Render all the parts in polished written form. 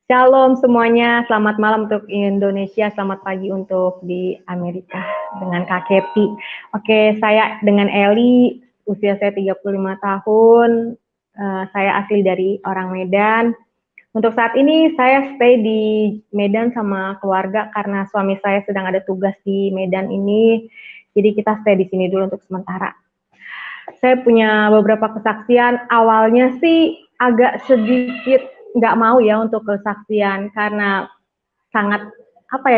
Shalom semuanya, selamat malam untuk Indonesia, selamat pagi untuk di Amerika dengan Kak Keti. Oke, saya dengan Eli, usia saya 35 tahun, saya asli dari orang Medan. Untuk saat ini saya stay di Medan sama keluarga karena suami saya sedang ada tugas di Medan ini, jadi kita stay di sini dulu untuk sementara. Saya punya beberapa kesaksian, awalnya sih agak sedikit nggak mau ya untuk kesaksian karena sangat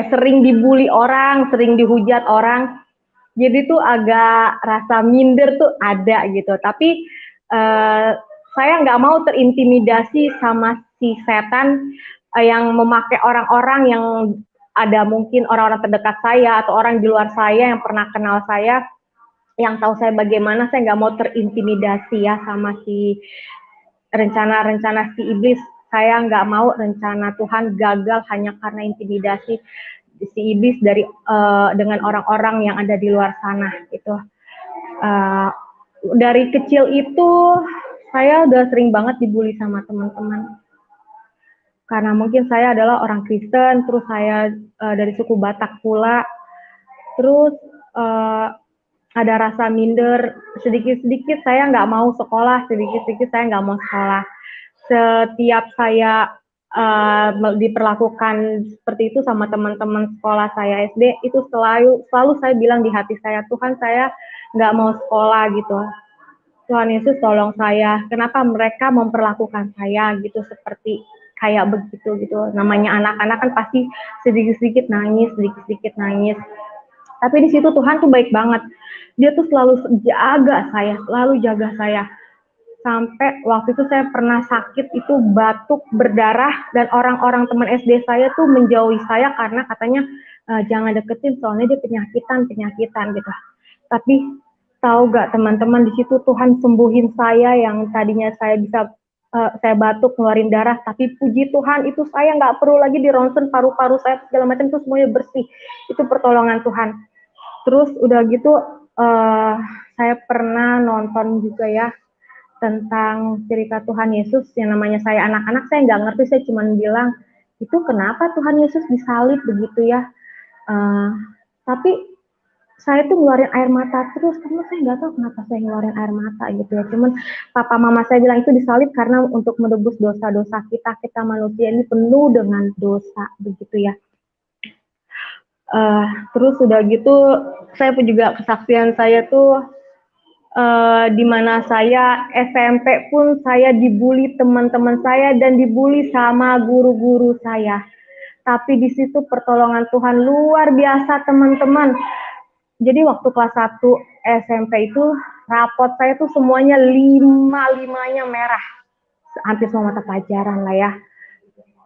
sering dibully orang, sering dihujat orang, jadi tuh agak rasa minder tuh ada gitu. Tapi saya nggak mau terintimidasi sama si setan yang memakai orang-orang yang ada mungkin orang-orang terdekat saya atau orang di luar saya yang pernah kenal saya, yang tahu saya bagaimana. Saya nggak mau terintimidasi ya sama si rencana-rencana si iblis. Saya nggak mau rencana Tuhan gagal hanya karena intimidasi si iblis dengan orang-orang yang ada di luar sana gitu. Dari kecil itu saya udah sering banget dibully sama teman-teman karena mungkin saya adalah orang Kristen, terus saya dari suku Batak pula, terus ada rasa minder, sedikit-sedikit saya nggak mau sekolah, sedikit-sedikit saya nggak mau sekolah. Setiap saya diperlakukan seperti itu sama teman-teman sekolah saya SD, itu selalu saya bilang di hati saya, Tuhan, saya nggak mau sekolah gitu. Tuhan Yesus tolong saya, kenapa mereka memperlakukan saya gitu seperti kayak begitu gitu. Namanya anak-anak kan pasti sedikit-sedikit nangis, sedikit-sedikit nangis. Tapi di situ Tuhan tuh baik banget. Dia tuh selalu jaga saya. Sampai waktu itu saya pernah sakit, itu batuk berdarah, dan orang-orang teman SD saya tuh menjauhi saya karena katanya jangan deketin soalnya dia penyakitan gitu. Tapi tahu gak teman-teman, di situ Tuhan sembuhin saya yang tadinya saya bisa saya batuk ngeluarin darah, tapi puji Tuhan itu saya nggak perlu lagi di ronsen paru-paru saya segala macam, itu semuanya bersih. Itu pertolongan Tuhan. Terus udah gitu saya pernah nonton juga ya tentang cerita Tuhan Yesus yang namanya Saya Anak-anak. Saya nggak ngerti, saya cuma bilang itu kenapa Tuhan Yesus disalib begitu ya. Tapi saya tuh ngeluarin air mata terus, karena saya nggak tahu kenapa saya ngeluarin air mata gitu ya. Cuman papa mama saya bilang itu disalib karena untuk menebus dosa-dosa kita. Kita manusia ini penuh dengan dosa begitu ya. Terus udah gitu saya pun juga kesaksian saya tuh di mana saya SMP pun saya dibully teman-teman saya dan dibully sama guru-guru saya. Tapi di situ pertolongan Tuhan luar biasa teman-teman. Jadi waktu kelas 1 SMP itu rapot saya tuh semuanya 5-5-nya merah. Hampir semua mata pelajaran lah ya.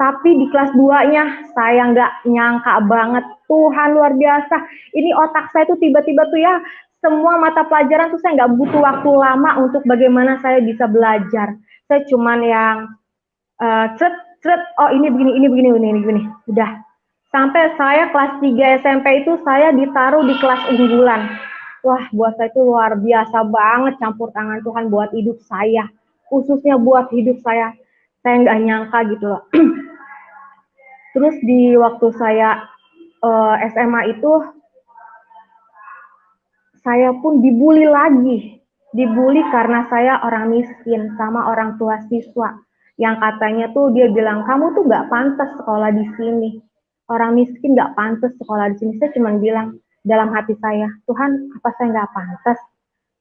Tapi di kelas 2-nya saya nggak nyangka banget, Tuhan luar biasa. Ini otak saya tuh tiba-tiba tuh ya, semua mata pelajaran tuh saya nggak butuh waktu lama untuk bagaimana saya bisa belajar. Saya cuman yang oh ini begini, udah. Sampai saya kelas 3 SMP itu saya ditaruh di kelas unggulan. Wah, buat saya itu luar biasa banget campur tangan Tuhan buat hidup saya. Khususnya buat hidup saya. Saya nggak nyangka gitu loh. Terus di waktu saya SMA itu, saya pun dibully lagi. Dibully karena saya orang miskin sama orang tua siswa. Yang katanya tuh dia bilang, kamu tuh nggak pantas sekolah di sini. Orang miskin nggak pantas sekolah di sini. Saya cuma bilang dalam hati saya, Tuhan, apa saya nggak pantas?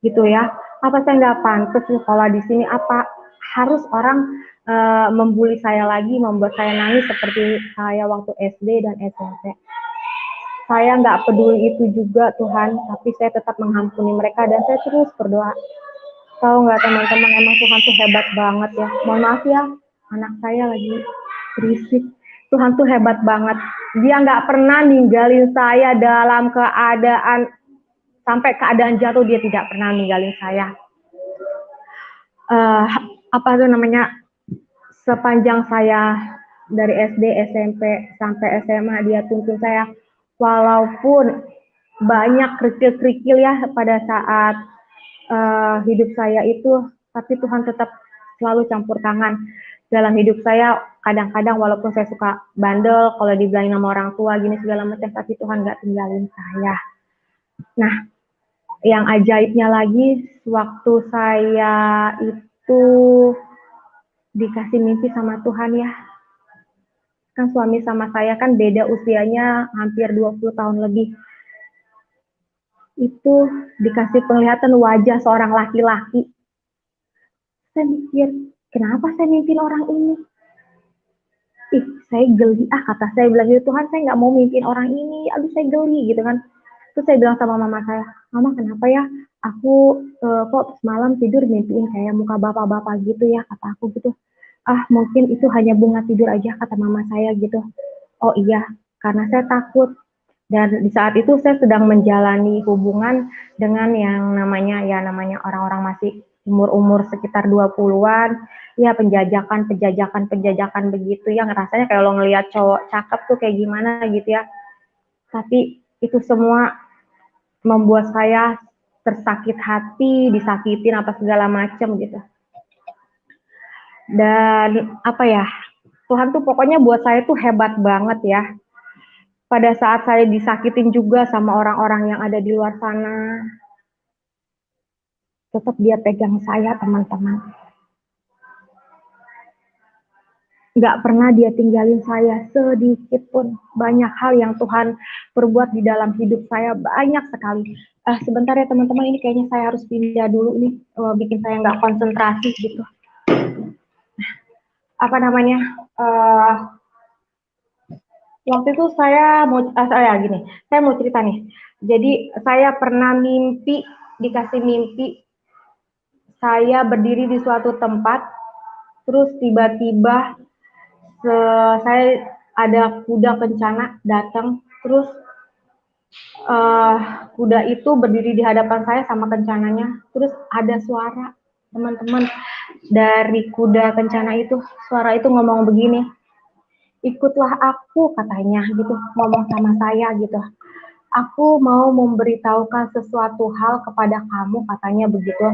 Gitu ya. Apa saya nggak pantas sekolah di sini? Apa harus orang membuli saya lagi, membuat saya nangis seperti saya waktu SD dan SMP. Saya nggak peduli itu juga Tuhan, tapi saya tetap mengampuni mereka dan saya terus berdoa. Tahu nggak teman-teman, emang Tuhan tuh hebat banget ya. Mohon maaf ya, anak saya lagi berisik. Tuhan tuh hebat banget. Dia nggak pernah ninggalin saya dalam keadaan, sampai keadaan jatuh dia tidak pernah ninggalin saya. Sepanjang saya dari SD, SMP, sampai SMA, dia tuntun saya. Walaupun banyak kerikil-kerikil ya pada saat hidup saya itu, tapi Tuhan tetap selalu campur tangan. dalam hidup saya kadang-kadang walaupun saya suka bandel, kalau dibilangin sama orang tua gini segala macam, tapi Tuhan nggak tinggalin saya. Nah, yang ajaibnya lagi, waktu saya itu dikasih mimpi sama Tuhan ya, kan suami sama saya kan beda usianya hampir 20 tahun lebih. Itu dikasih penglihatan wajah seorang laki-laki. Saya mikir, kenapa saya mimpin orang ini? Saya geli, kata saya bilang gitu, Tuhan saya nggak mau mimpin orang ini, aduh saya geli gitu kan. Terus saya bilang sama mama saya, Mama kenapa ya, aku kok semalam tidur mimpiin kayak muka bapak-bapak gitu ya, kata aku gitu. Mungkin itu hanya bunga tidur aja, kata mama saya gitu. Oh iya, karena saya takut. Dan di saat itu saya sedang menjalani hubungan dengan yang namanya orang-orang masih umur-umur sekitar 20-an, ya penjajakan begitu ya, rasanya kayak lo ngelihat cowok cakep tuh kayak gimana gitu ya. Tapi itu semua membuat saya tersakit hati, disakitin apa segala macam gitu. Dan apa ya, Tuhan tuh pokoknya buat saya tuh hebat banget ya. Pada saat saya disakitin juga sama orang-orang yang ada di luar sana, tetap dia pegang saya, teman-teman. Nggak pernah dia tinggalin saya sedikit pun. Banyak hal yang Tuhan perbuat di dalam hidup saya, banyak sekali. Sebentar ya teman-teman, ini kayaknya saya harus pindah dulu nih, bikin saya nggak konsentrasi gitu. Apa namanya? Waktu itu saya mau cerita nih. Jadi saya pernah dikasih mimpi, saya berdiri di suatu tempat, terus tiba-tiba saya ada kuda kencana datang, terus kuda itu berdiri di hadapan saya sama kencananya, terus ada suara, teman-teman, dari kuda kencana itu, suara itu ngomong begini, ikutlah aku, katanya gitu, ngomong sama saya gitu. Aku mau memberitahukan sesuatu hal kepada kamu, katanya begitu.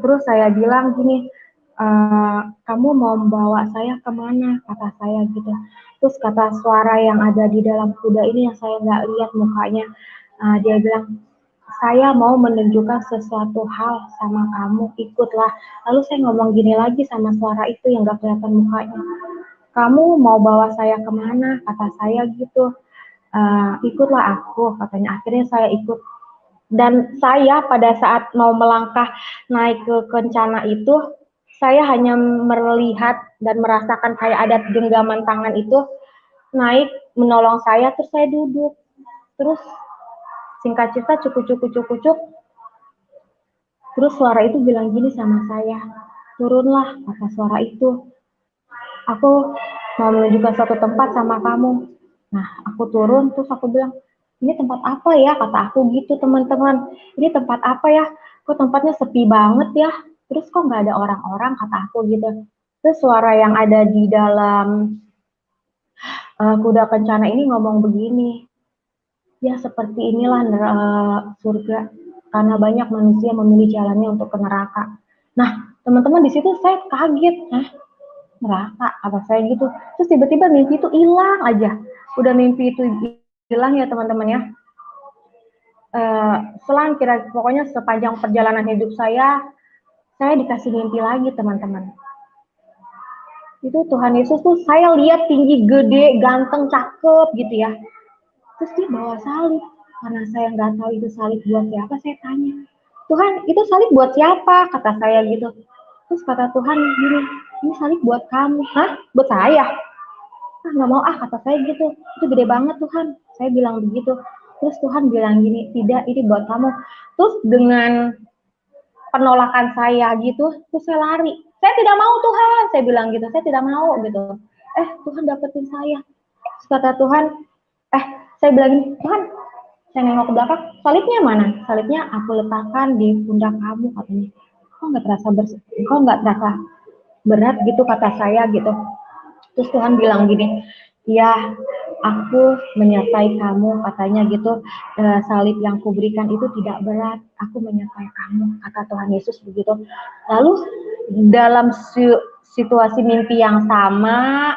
Terus saya bilang gini, kamu mau membawa saya kemana, kata saya gitu. Terus kata suara yang ada di dalam kuda ini yang saya nggak lihat mukanya, dia bilang, saya mau menunjukkan sesuatu hal sama kamu, ikutlah. Lalu saya ngomong gini lagi sama suara itu yang nggak kelihatan mukanya, kamu mau bawa saya kemana, kata saya gitu. Ikutlah aku, katanya. Akhirnya saya ikut. Dan saya pada saat mau melangkah naik ke kencana itu, saya hanya melihat dan merasakan kayak ada genggaman tangan itu naik menolong saya, terus saya duduk. Terus singkat cerita cuk. Terus suara itu bilang gini sama saya, turunlah, kata suara itu. Aku mau menunjukkan suatu tempat sama kamu. Nah, aku turun, terus aku bilang, ini tempat apa ya? Kata aku gitu, teman-teman. Ini tempat apa ya? Kok tempatnya sepi banget ya? Terus kok nggak ada orang-orang? Kata aku gitu. Terus suara yang ada di dalam kuda kencana ini ngomong begini, ya seperti inilah surga, karena banyak manusia memilih jalannya untuk ke neraka. Nah, teman-teman, di situ saya kaget, neraka, apa saya gitu. Terus tiba-tiba mimpi itu hilang aja. Udah mimpi itu hilang ya teman-teman ya. Selang pokoknya sepanjang perjalanan hidup saya dikasih mimpi lagi, teman-teman. Itu Tuhan Yesus tuh saya lihat tinggi, gede, ganteng, cakep gitu ya. Terus dia bawa salib. Karena saya nggak tahu itu salib buat siapa, saya tanya, Tuhan, itu salib buat siapa? Kata saya gitu. Terus kata Tuhan gini, ini salib buat kamu. Hah? Buat saya? Nggak mau, kata saya gitu. Itu gede banget Tuhan. Saya bilang begitu. Terus Tuhan bilang gini, tidak, ini buat kamu. Terus dengan penolakan saya gitu, terus saya lari. Saya tidak mau Tuhan, saya bilang gitu. Saya tidak mau gitu. Tuhan dapetin saya. Terus kata Tuhan, saya bilang gini, Tuhan, saya nengok ke belakang, salibnya mana? Salibnya aku letakkan di pundak kamu, katanya. Kok nggak terasa berat gitu, kata saya gitu. Terus Tuhan bilang gini, ya aku menyertai kamu, katanya gitu. Salib yang kuberikan itu tidak berat, aku menyertai kamu, kata Tuhan Yesus begitu. Lalu dalam situasi mimpi yang sama,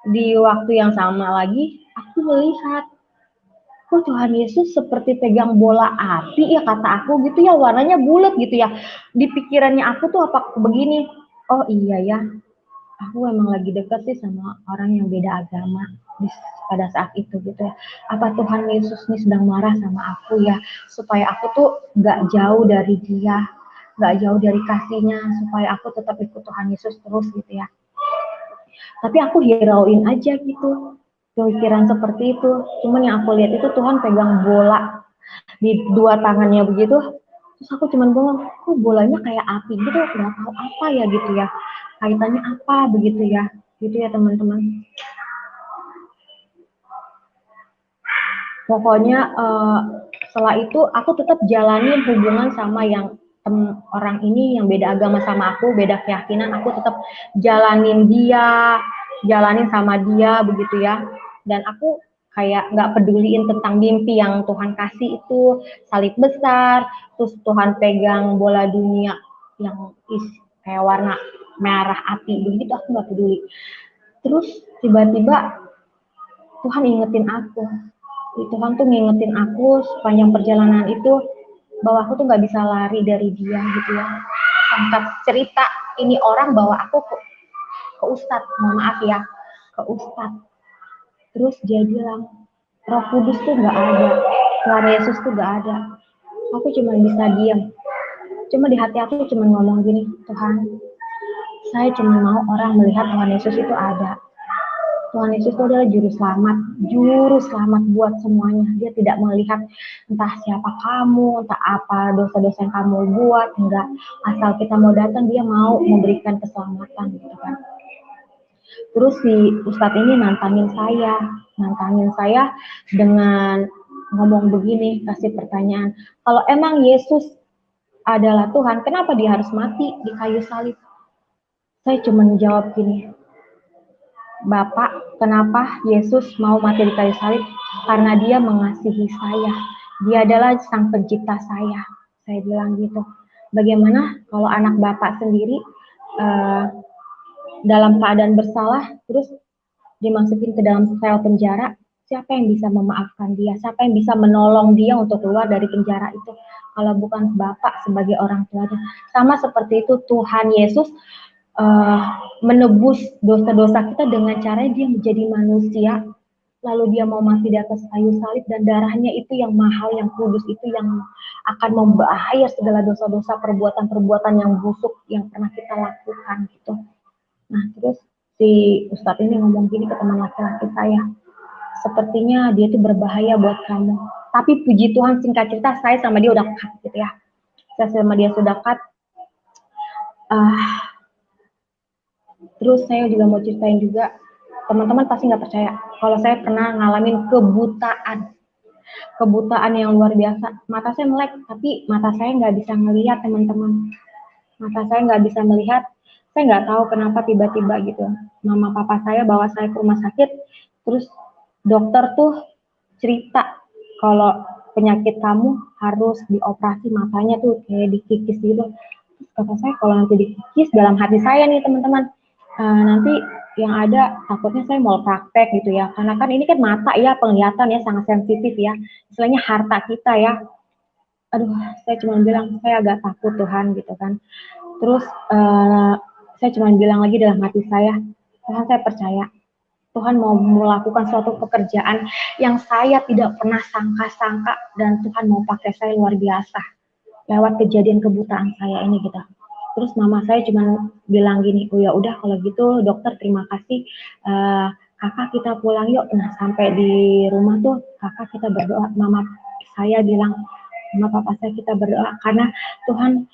di waktu yang sama lagi, aku melihat, kok Tuhan Yesus seperti pegang bola api ya kata aku gitu ya, warnanya bulat gitu ya. Di pikirannya aku tuh apa begini, oh iya ya, aku emang lagi dekat sih sama orang yang beda agama pada saat itu gitu ya. Apa Tuhan Yesus nih sedang marah sama aku ya, supaya aku tuh nggak jauh dari dia, nggak jauh dari kasihnya, supaya aku tetap ikut Tuhan Yesus terus gitu ya. Tapi aku hirauin aja gitu, pikiran seperti itu. Cuman yang aku lihat itu Tuhan pegang bola di dua tangannya begitu. Terus aku cuman bilang, kok bolanya kayak api gitu, nggak tahu apa ya gitu ya. Kaitannya apa begitu ya. Gitu ya teman-teman. Pokoknya setelah itu aku tetap jalanin hubungan sama yang orang ini yang beda agama sama aku, beda keyakinan, aku tetap jalanin dia, jalanin sama dia begitu ya. Dan aku kayak nggak peduliin tentang mimpi yang Tuhan kasih itu, salib besar, terus Tuhan pegang bola dunia yang kayak warna merah api begitu, aku nggak peduli. Terus tiba-tiba Tuhan ingetin aku, Tuhan tuh ngingetin aku sepanjang perjalanan itu bahwa aku tuh nggak bisa lari dari dia gitu ya. Singkat cerita, ini orang bawa aku ke Ustadz, mohon maaf ya, ke Ustadz. Terus dia bilang, Roh Kudus tuh nggak ada, Tuhan Yesus tuh nggak ada. Aku cuma bisa diam. Cuma di hati aku cuma ngomong gini, Tuhan, saya cuma mau orang melihat Tuhan Yesus itu ada. Tuhan Yesus itu adalah juru selamat buat semuanya. Dia tidak melihat entah siapa kamu, entah apa dosa-dosa yang kamu buat, enggak. Asal kita mau datang, dia mau memberikan keselamatan gitu kan. Terus si Ustadz ini nantangin saya dengan ngomong begini, kasih pertanyaan, kalau emang Yesus adalah Tuhan, kenapa dia harus mati di kayu salib? Saya cuma menjawab gini, Bapak, kenapa Yesus mau mati di kayu salib? Karena dia mengasihi saya. Dia adalah sang pencipta saya. Saya bilang gitu. Bagaimana kalau anak Bapak sendiri dalam keadaan bersalah, terus dimasukin ke dalam sel penjara, siapa yang bisa memaafkan dia? Siapa yang bisa menolong dia untuk keluar dari penjara itu? Kalau bukan Bapak sebagai orang tuanya. Sama seperti itu Tuhan Yesus menebus dosa-dosa kita dengan cara dia menjadi manusia, lalu dia mau mati di atas kayu salib dan darahnya itu yang mahal, yang kudus, itu yang akan membayar segala dosa-dosa, perbuatan-perbuatan yang busuk yang pernah kita lakukan gitu. Nah terus si Ustadz ini ngomong gini ke teman laki-laki saya, sepertinya dia itu berbahaya buat kamu. Tapi puji Tuhan, singkat cerita saya sama dia udah cut gitu ya. Saya sama dia sudah cut. Terus saya juga mau ceritain juga, teman-teman pasti nggak percaya kalau saya pernah ngalamin kebutaan yang luar biasa. Mata saya melek, tapi mata saya nggak bisa melihat teman-teman. Mata saya nggak bisa melihat, saya nggak tahu kenapa tiba-tiba gitu. Mama papa saya bawa saya ke rumah sakit, terus dokter tuh cerita kalau penyakit kamu harus dioperasi matanya tuh kayak dikikis gitu. Kata saya kalau nanti dikikis, dalam hati saya nih teman-teman, nanti yang ada takutnya saya mau praktek gitu ya, karena kan ini kan mata ya, penglihatan ya sangat sensitif ya, istilahnya harta kita ya. Aduh, saya cuma bilang saya agak takut Tuhan gitu kan. Terus saya cuma bilang lagi dalam hati saya, Tuhan saya percaya Tuhan mau melakukan suatu pekerjaan yang saya tidak pernah sangka-sangka, dan Tuhan mau pakai saya luar biasa lewat kejadian kebutaan saya ini gitu. Terus mama saya cuma bilang gini, oh ya udah kalau gitu dokter terima kasih, kakak kita pulang yuk. Nah sampai di rumah tuh kakak kita berdoa, mama saya bilang, mama papa saya kita berdoa karena Tuhan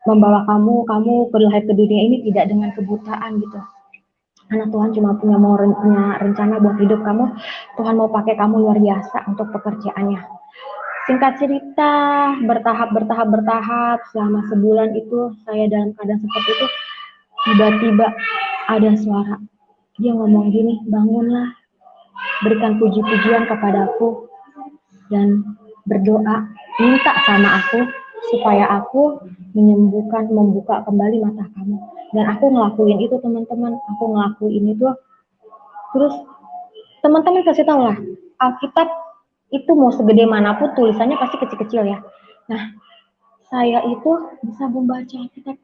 membawa kamu lahir ke dunia ini tidak dengan kebutaan gitu. Karena Tuhan cuma punya rencana buat hidup kamu, Tuhan mau pakai kamu luar biasa untuk pekerjaannya. Singkat cerita, bertahap selama sebulan itu saya dalam keadaan seperti itu, tiba-tiba ada suara. Dia ngomong gini, bangunlah, berikan puji-pujian kepadaku, dan berdoa, minta sama aku, supaya aku membuka kembali mata kamu. Dan aku ngelakuin itu teman-teman, aku ngelakuin itu. Terus teman-teman kasih tahu lah, Alkitab itu mau segede manapun tulisannya pasti kecil-kecil ya. Nah, saya itu bisa membaca Alkitab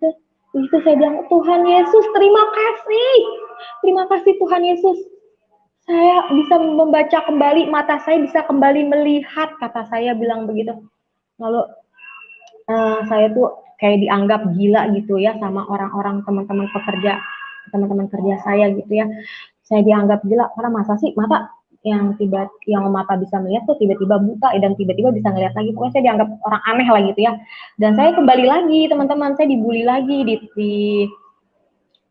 itu saya bilang, Tuhan Yesus terima kasih Tuhan Yesus, saya bisa membaca kembali, mata saya bisa kembali melihat, kata saya bilang begitu. Lalu saya tuh kayak dianggap gila gitu ya sama orang-orang teman-teman kerja saya gitu ya. Saya dianggap gila karena masa sih mata yang mata bisa melihat tuh tiba-tiba buta dan tiba-tiba bisa ngeliat lagi. Pokoknya saya dianggap orang aneh lah gitu ya. Dan saya kembali lagi teman-teman, saya dibully lagi di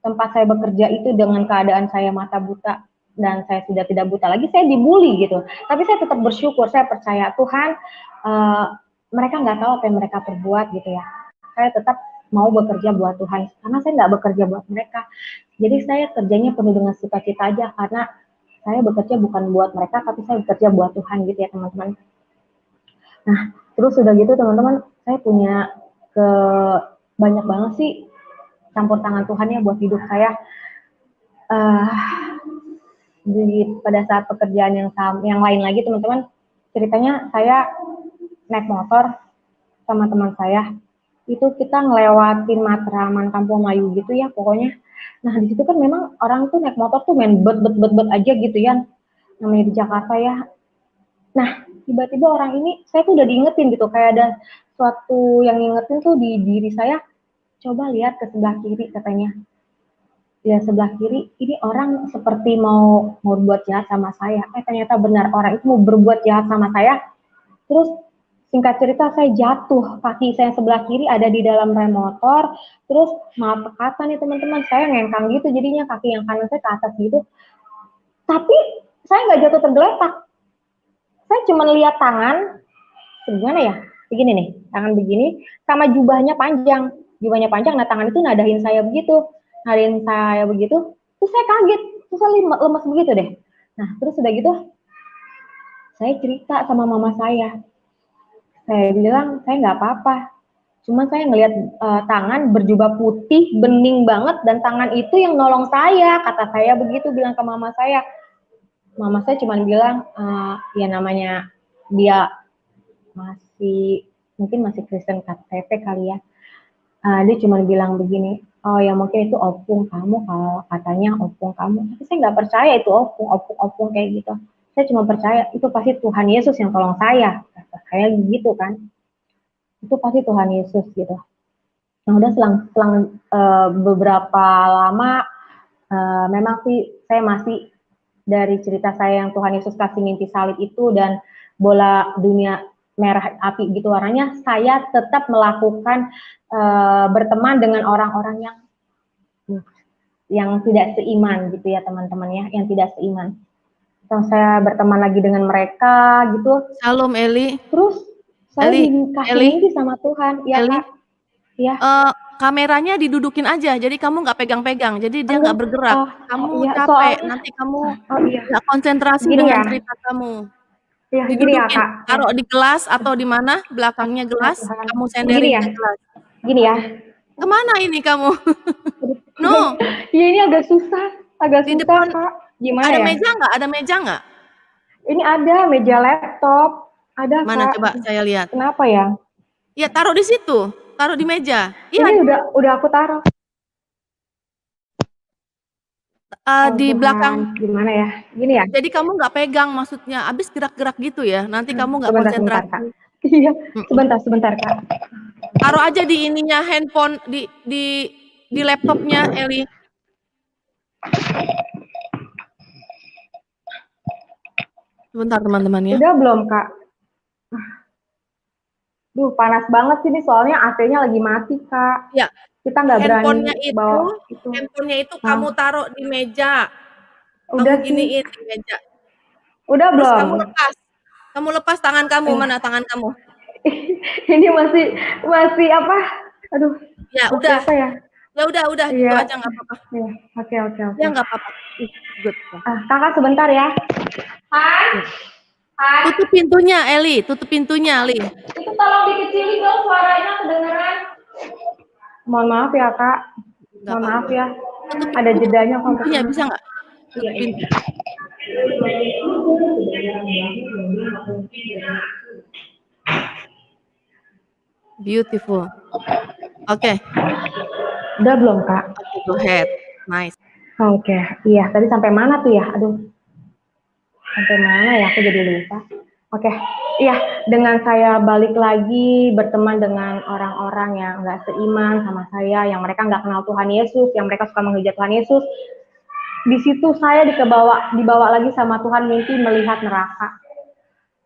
tempat saya bekerja itu dengan keadaan saya mata buta dan saya sudah tidak buta lagi, saya dibully gitu. Tapi saya tetap bersyukur, saya percaya Tuhan, mereka nggak tahu apa yang mereka perbuat gitu ya. Saya tetap mau bekerja buat Tuhan karena saya nggak bekerja buat mereka. Jadi saya kerjanya penuh dengan sukacita aja karena saya bekerja bukan buat mereka tapi saya bekerja buat Tuhan gitu ya teman-teman. Nah terus sudah gitu teman-teman, saya punya banyak banget sih campur tangan Tuhan ya buat hidup saya. Pada saat pekerjaan yang lain lagi teman-teman, ceritanya saya naik motor sama teman saya, itu kita ngelewatin Matraman Kampung Melayu gitu ya pokoknya. Nah di situ kan memang orang tuh naik motor tuh main bet aja gitu ya, namanya di Jakarta ya. Nah tiba-tiba orang ini, saya tuh udah diingetin gitu, kayak ada suatu yang ngingetin tuh di diri saya, coba lihat ke sebelah kiri katanya. Ya sebelah kiri, ini orang seperti mau berbuat jahat sama saya. Ternyata benar, orang itu mau berbuat jahat sama saya. Terus singkat cerita saya jatuh, kaki saya sebelah kiri ada di dalam rem motor, terus maaf kata nih teman-teman, saya ngengkang gitu jadinya, kaki yang kanan saya ke atas gitu. Tapi saya nggak jatuh tergeletak, saya cuma lihat tangan, gimana ya, begini nih, tangan begini, sama jubahnya panjang, nah tangan itu nadahin saya begitu, terus saya kaget, terus saya lemes begitu deh. Nah terus udah gitu, saya cerita sama mama saya bilang saya nggak apa-apa, cuma saya ngelihat tangan berjubah putih bening banget dan tangan itu yang nolong saya, kata saya begitu bilang ke mama saya. Mama saya cuma bilang ya namanya dia mungkin masih Kristen KTP kali ya. Dia cuma bilang begini, oh ya mungkin itu opung kamu, kalau katanya opung kamu, tapi saya nggak percaya itu opung kayak gitu. Saya cuma percaya itu pasti Tuhan Yesus yang tolong saya, kata saya gitu kan. Itu pasti Tuhan Yesus gitu. Nah udah selang beberapa lama, memang sih saya masih dari cerita saya yang Tuhan Yesus kasih mimpi salib itu dan bola dunia merah api gitu warnanya, saya tetap melakukan berteman dengan orang-orang yang tidak seiman gitu ya teman-teman ya, yang tidak seiman. Terus saya berteman lagi dengan mereka gitu. Shalom Eli. Terus saya dikasih mimpi sama Tuhan. Ya Eli. Kak. Ya. Kameranya didudukin aja, jadi kamu nggak pegang-pegang, jadi dia nggak bergerak. Kamu iya, capek, soalnya, nanti kamu iya. nggak konsentrasi Gini dengan ya. cerita kamu. Ya, Didudukin, gini ya, Kak. taruh di gelas atau di mana, belakangnya gelas, kamu senderin ke gelas. Gini ya. Kemana ini kamu? No. Ya ini agak susah Di depan, Kak. Gimana ada ya? meja nggak? Ada meja nggak? Ini ada meja laptop. Ada Mana Kak. coba saya lihat. Kenapa ya? Ya taruh di situ, taruh di meja. Ini udah aku taruh. Di belakang. Gimana ya? Gini ya. Jadi kamu nggak pegang, maksudnya abis gerak-gerak gitu ya, nanti kamu nggak konsentrasi. Sebentar, Kak. Iya, sebentar Kak. Taruh aja di ininya handphone, di laptopnya Eli. Sebentar teman-teman ya. Udah belum Kak? Duh panas banget sih nih, soalnya AC-nya lagi mati Kak. Ya. Kita nggak berani bawa itu. Handphonenya itu kamu taruh di meja. Udah kamu giniin di meja. Udah terus belum? Kamu lepas tangan kamu. Mana tangan kamu? Ini masih apa? Aduh. Ya udah. Apa ya? Ya udah gitu aja nggak apa-apa. Iya. Oke. Ya nggak apa-apa. Good. Kakak sebentar ya. Hai. Tutup pintunya Eli, tutup pintunya Eli. Itu tolong dikecilin dong suaranya kedengeran. Mohon maaf ya Kak. Mohon maaf ya. Ada jedanya kok. Pintunya bisa nggak? Iya. Pintu. Beautiful. Oke. Udah belum Kak? Oke, go ahead. Nice. Oke, iya. Tadi sampai mana tuh ya? Aduh. Sampai mana ya? Aku jadi lupa. Oke, iya. Dengan saya balik lagi berteman dengan orang-orang yang nggak seiman sama saya, yang mereka nggak kenal Tuhan Yesus, yang mereka suka menghujat Tuhan Yesus. Di situ saya dibawa lagi sama Tuhan mimpi melihat neraka.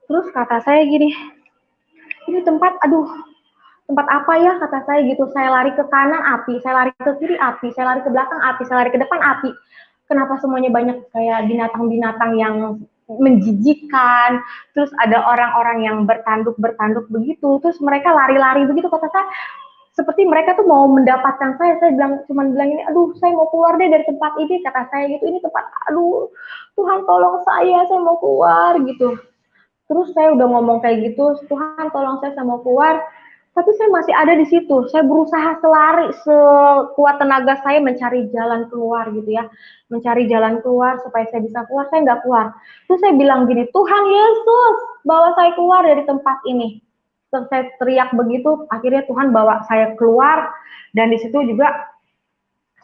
Terus kata saya gini, ini tempat, aduh, tempat apa ya, kata saya gitu. Saya lari ke kanan api, saya lari ke kiri api, saya lari ke belakang api, saya lari ke depan api. Kenapa semuanya banyak kayak binatang-binatang yang menjijikan, terus ada orang-orang yang bertanduk begitu, terus mereka lari-lari begitu, kata saya seperti mereka tuh mau mendapatkan saya cuman bilang ini, aduh saya mau keluar deh dari tempat ini, kata saya gitu, ini tempat, aduh Tuhan tolong saya mau keluar gitu. Terus saya udah ngomong kayak gitu, Tuhan tolong saya mau keluar, tapi saya masih ada di situ. Saya berusaha selari sekuat tenaga saya mencari jalan keluar gitu ya. Mencari jalan keluar supaya saya bisa keluar, saya nggak keluar. Terus saya bilang gini, Tuhan Yesus, bawa saya keluar dari tempat ini. Terus saya teriak begitu, akhirnya Tuhan bawa saya keluar, dan di situ juga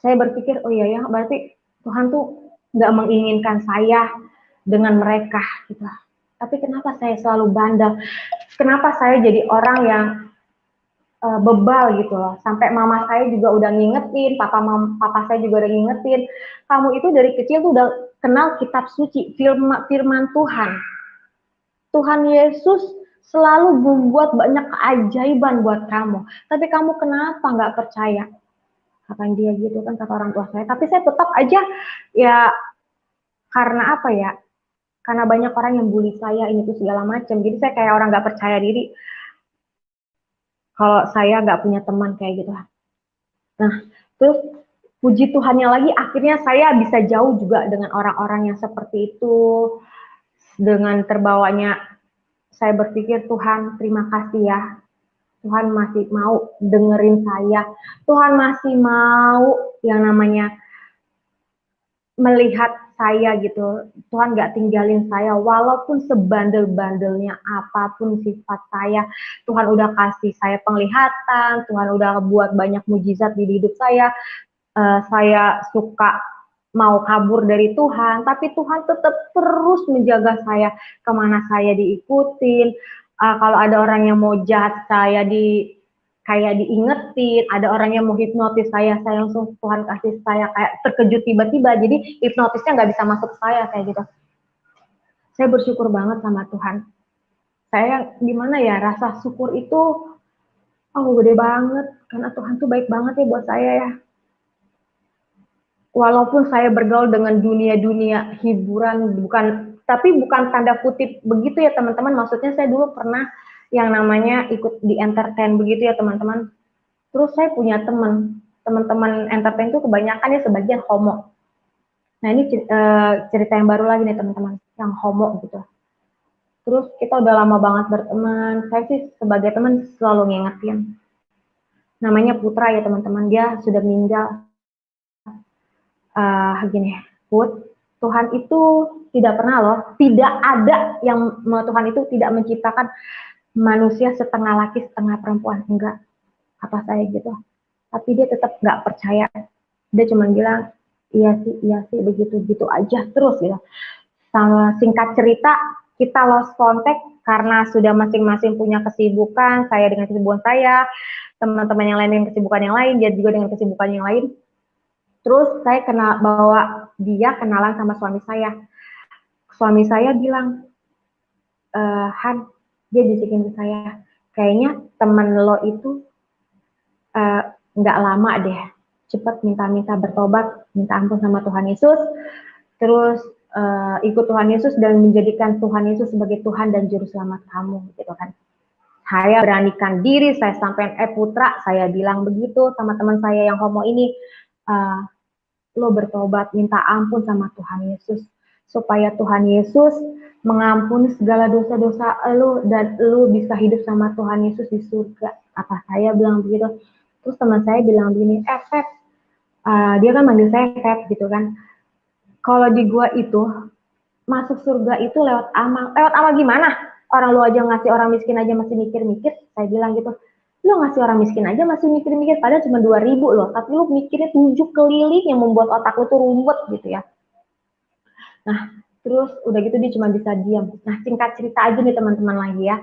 saya berpikir, oh iya ya, berarti Tuhan tuh nggak menginginkan saya dengan mereka gitu. Tapi kenapa saya selalu bandel? Kenapa saya jadi orang yang bebal gitu loh. Sampai mama saya juga udah ngingetin, papa saya juga udah ngingetin, kamu itu dari kecil tuh udah kenal kitab suci, firman Tuhan. Tuhan Yesus selalu membuat banyak keajaiban buat kamu. Tapi kamu kenapa nggak percaya? Kapan dia gitu kan kata orang tua saya. Tapi saya tetap aja ya, karena apa ya? Karena banyak orang yang bully saya ini tuh segala macam. Jadi saya kayak orang nggak percaya diri kalau saya nggak punya teman kayak gitu. Nah, terus puji Tuhannya lagi, akhirnya saya bisa jauh juga dengan orang-orang yang seperti itu. Dengan terbawanya, saya berpikir, Tuhan terima kasih ya. Tuhan masih mau dengerin saya. Tuhan masih mau yang namanya melihat saya gitu. Tuhan gak tinggalin saya walaupun sebandel-bandelnya apapun sifat saya. Tuhan udah kasih saya penglihatan, Tuhan udah buat banyak mujizat di hidup saya. Saya suka mau kabur dari Tuhan, tapi Tuhan tetap terus menjaga saya, kemana saya diikutin. Kalau ada orang yang mau jahat saya kayak diingetin, ada orang yang mau hipnotis saya langsung Tuhan kasih saya kayak terkejut tiba-tiba, jadi hipnotisnya nggak bisa masuk saya kayak gitu. Saya bersyukur banget sama Tuhan. Saya gimana ya, rasa syukur itu gede banget, karena Tuhan tuh baik banget ya buat saya ya. Walaupun saya bergaul dengan dunia-dunia hiburan, bukan tanda kutip begitu ya teman-teman, maksudnya saya dulu pernah yang namanya ikut di entertain begitu ya teman-teman. Terus saya punya teman-teman entertain itu kebanyakan ya sebagian homo. Nah ini cerita yang baru lagi nih teman-teman, yang homo gitu. Terus kita udah lama banget berteman, saya sih sebagai teman selalu ngingetin. Namanya Putra ya teman-teman, dia sudah meninggal. Gini, Put, Tuhan itu tidak pernah loh, tidak ada yang Tuhan itu tidak menciptakan manusia setengah laki setengah perempuan, enggak, apa saya gitu. Tapi dia tetap nggak percaya, dia cuma bilang iya sih begitu aja terus gitu. Sama singkat cerita, kita lost contact karena sudah masing-masing punya kesibukan, saya dengan kesibukan saya, teman-teman yang lain dengan kesibukan yang lain, dia juga dengan kesibukan yang lain. Terus saya bawa dia kenalan sama suami saya. Suami saya bilang, Han, dia bisikin ke saya, kayaknya temen lo itu nggak lama deh, cepet minta bertobat, minta ampun sama Tuhan Yesus, terus ikut Tuhan Yesus dan menjadikan Tuhan Yesus sebagai Tuhan dan Juru Selamat kamu, gitu kan. Saya beranikan diri, saya sampein, Putra, saya bilang begitu sama teman saya yang homo ini, lo bertobat, minta ampun sama Tuhan Yesus, supaya Tuhan Yesus mengampuni segala dosa-dosa lu dan lu bisa hidup sama Tuhan Yesus di surga. Apa saya bilang begitu. Terus teman saya bilang gini, Feb, dia kan manggil saya Feb gitu kan. Kalau di gua itu masuk surga itu lewat amal. Lewat amal gimana? Orang lu aja ngasih orang miskin aja masih mikir-mikir. Saya bilang gitu. Lu ngasih orang miskin aja masih mikir-mikir. Padahal cuma 2.000 loh. Tapi lu mikirnya 7 keliling yang membuat otak lu tuh ruwet gitu ya. Nah, terus udah gitu dia cuma bisa diam. Nah, singkat cerita aja nih teman-teman lagi ya.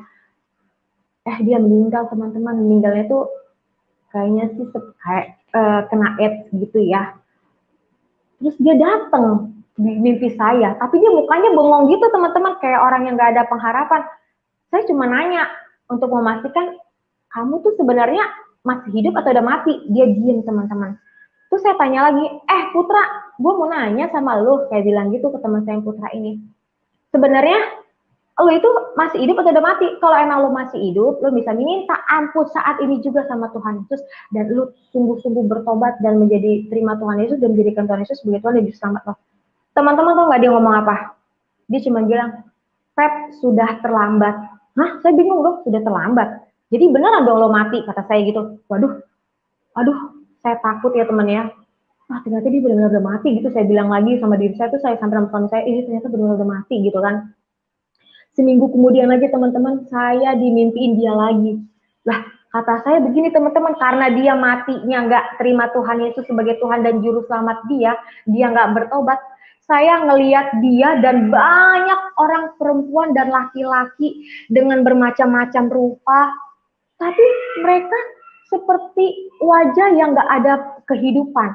Dia meninggal teman-teman. Meninggalnya tuh kayaknya sih kayak kena AIDS gitu ya. Terus dia datang di mimpi saya, tapi dia mukanya bengong gitu teman-teman, kayak orang yang gak ada pengharapan. Saya cuma nanya untuk memastikan kamu tuh sebenarnya masih hidup atau udah mati. Dia diem teman-teman. Terus saya tanya lagi, Putra, gue mau nanya sama lo, kayak bilang gitu ke teman saya yang Putra ini. Sebenarnya lo itu masih hidup atau udah mati? Kalau emang lo masih hidup, lo bisa minta ampun saat ini juga sama Tuhan Yesus, dan lo sungguh-sungguh bertobat dan menjadi terima Tuhan Yesus dan menjadikan Tuhan Yesus sebagai Tuhan dan Juru Selamat lo. Teman-teman tau nggak dia ngomong apa? Dia cuma bilang, Feb, sudah terlambat. Hah? Saya bingung loh, sudah terlambat. Jadi beneran dong lo mati, kata saya gitu. Waduh, saya takut ya teman ya. Ternyata dia benar-benar udah mati gitu. Saya bilang lagi sama diri saya tuh, saya sampai sama saya, ini ternyata benar-benar udah mati gitu kan. Seminggu kemudian lagi teman-teman, saya dimimpiin dia lagi. Lah, kata saya begini teman-teman, karena dia matinya nggak terima Tuhan Yesus sebagai Tuhan dan Juru Selamat dia nggak bertobat. Saya ngelihat dia dan banyak orang perempuan dan laki-laki dengan bermacam-macam rupa, tapi mereka seperti wajah yang nggak ada kehidupan,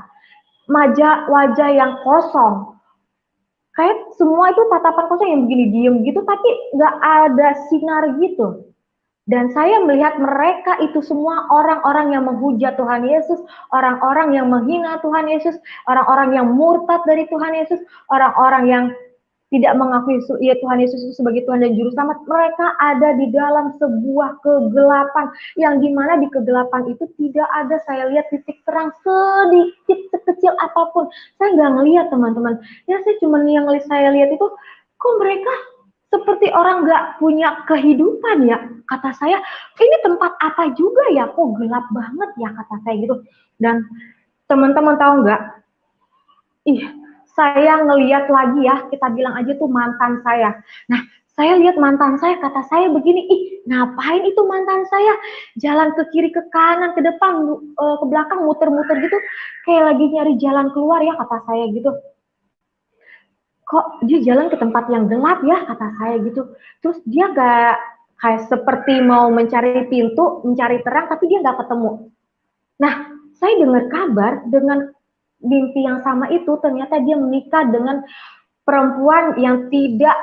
wajah yang kosong. Kayak semua itu tatapan kosong yang begini diem gitu, tapi nggak ada sinar gitu. Dan saya melihat mereka itu semua orang-orang yang menghujat Tuhan Yesus, orang-orang yang menghina Tuhan Yesus, orang-orang yang murtad dari Tuhan Yesus, orang-orang yang tidak mengakui ya Tuhan Yesus sebagai Tuhan dan Juru Selamat. Mereka ada di dalam sebuah kegelapan, yang dimana di kegelapan itu tidak ada saya lihat titik terang sedikit sekecil apapun. Saya nggak ngelihat teman-teman. Ya saya cuma yang saya lihat itu, kok mereka seperti orang nggak punya kehidupan ya. Kata saya, ini tempat apa juga ya, kok gelap banget ya, kata saya gitu. Dan teman-teman tahu nggak? Saya ngeliat lagi ya, kita bilang aja tuh mantan saya. Nah, saya lihat mantan saya, kata saya begini, ngapain itu mantan saya jalan ke kiri, ke kanan, ke depan, ke belakang, muter-muter gitu, kayak lagi nyari jalan keluar ya, kata saya gitu. Kok dia jalan ke tempat yang gelap ya, kata saya gitu. Terus dia gak kayak seperti mau mencari pintu, mencari terang, tapi dia gak ketemu. Nah, saya dengar kabar dengan mimpi yang sama itu, ternyata dia menikah dengan perempuan yang tidak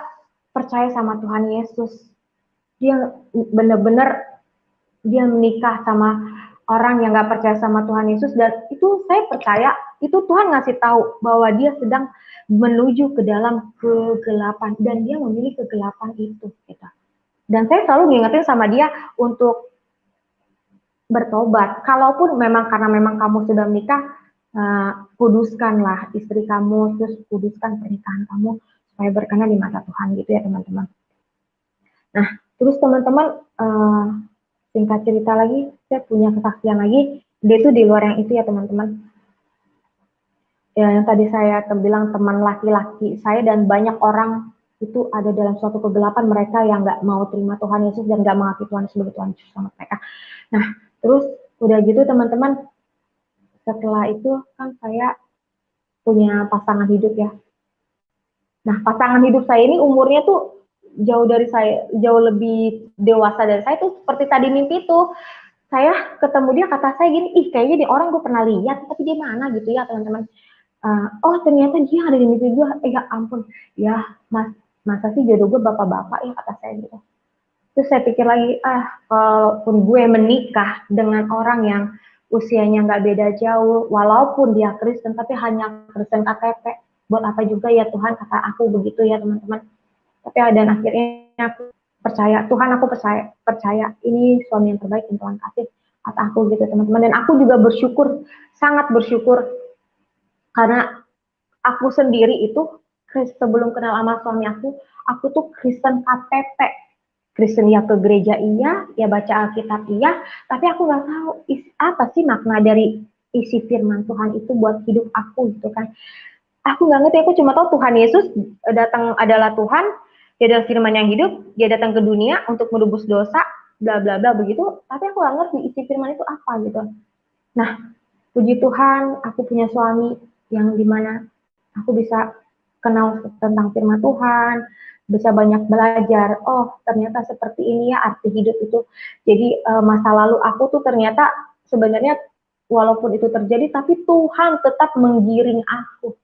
percaya sama Tuhan Yesus. Dia benar-benar dia menikah sama orang yang gak percaya sama Tuhan Yesus, dan itu saya percaya itu Tuhan ngasih tahu bahwa dia sedang menuju ke dalam kegelapan, dan dia memilih kegelapan itu gitu. Dan saya selalu ngingetin sama dia untuk bertobat. Kalaupun memang karena memang kamu sudah menikah, kuduskanlah istri kamu, terus kuduskan pernikahan kamu supaya berkenan di mata Tuhan gitu ya teman-teman. Nah, terus teman-teman, singkat cerita lagi, saya punya kesaksian lagi. Dia itu di luar yang itu ya teman-teman. Ya, yang tadi saya bilang teman laki-laki saya dan banyak orang itu ada dalam suatu kegelapan, mereka yang nggak mau terima Tuhan Yesus dan nggak mengakui Tuhan sebagai Tuhan Yesus sama mereka. Nah, terus udah gitu teman-teman, setelah itu kan saya punya pasangan hidup ya. Nah, pasangan hidup saya ini umurnya tuh jauh dari saya, jauh lebih dewasa dari saya tuh, seperti tadi mimpi tuh. Saya ketemu dia, kata saya gini, kayaknya dia orang gue pernah lihat, tapi dia mana gitu ya teman-teman. Oh ternyata dia ada di mimpi gue, ya ampun, ya masa sih jodoh gue bapak-bapak ya, kata saya gitu. Terus saya pikir lagi, kalaupun gue menikah dengan orang yang usianya nggak beda jauh, walaupun dia Kristen, tapi hanya Kristen KTP, buat apa juga ya Tuhan, kata aku begitu ya teman-teman. Tapi dan akhirnya aku percaya, Tuhan aku percaya ini suami yang terbaik yang Tuhan kasih, kata aku gitu teman-teman. Dan aku juga bersyukur, sangat bersyukur, karena aku sendiri itu sebelum kenal sama suami aku tuh Kristen KTP. Kristen ya, ke gereja iya, ya baca Alkitab iya, tapi aku nggak tahu apa sih makna dari isi firman Tuhan itu buat hidup aku gitu kan. Aku nggak ngerti, aku cuma tahu Tuhan Yesus datang adalah Tuhan, dia adalah firman yang hidup, dia datang ke dunia untuk menebus dosa, bla bla bla begitu, tapi aku nggak ngerti isi firman itu apa gitu. Nah, puji Tuhan, aku punya suami yang dimana aku bisa kenal tentang firman Tuhan, bisa banyak belajar. Oh, ternyata seperti ini ya arti hidup itu. Jadi masa lalu aku tuh ternyata sebenarnya walaupun itu terjadi, tapi Tuhan tetap menggiring aku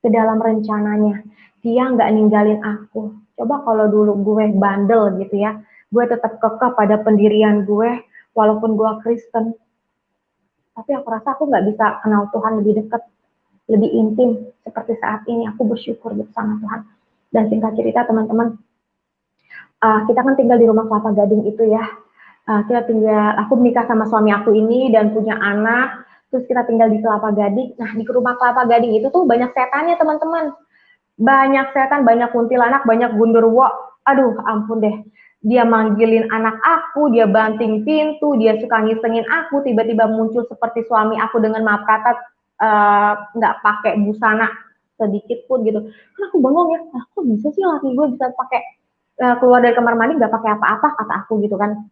ke dalam rencananya. Dia nggak ninggalin aku. Coba kalau dulu gue bandel gitu ya, gue tetap kekeh pada pendirian gue, walaupun gue Kristen. Tapi aku rasa aku nggak bisa kenal Tuhan lebih dekat, lebih intim seperti saat ini. Aku bersyukur bersama Tuhan. Dan singkat cerita teman-teman, kita kan tinggal di rumah Kelapa Gading itu ya. Aku menikah sama suami aku ini dan punya anak. Terus kita tinggal di Kelapa Gading. Nah, di rumah Kelapa Gading itu tuh banyak setannya teman-teman. Banyak setan, banyak kuntilanak, banyak gundurwo. Aduh, ampun deh. Dia manggilin anak aku, dia banting pintu, dia suka ngisengin aku, tiba-tiba muncul seperti suami aku dengan maaf kata nggak pakai busana sedikit pun gitu. Kan aku bengong ya, kok bisa sih laki gue bisa pakai keluar dari kamar mandi nggak pakai apa-apa kata aku gitu kan.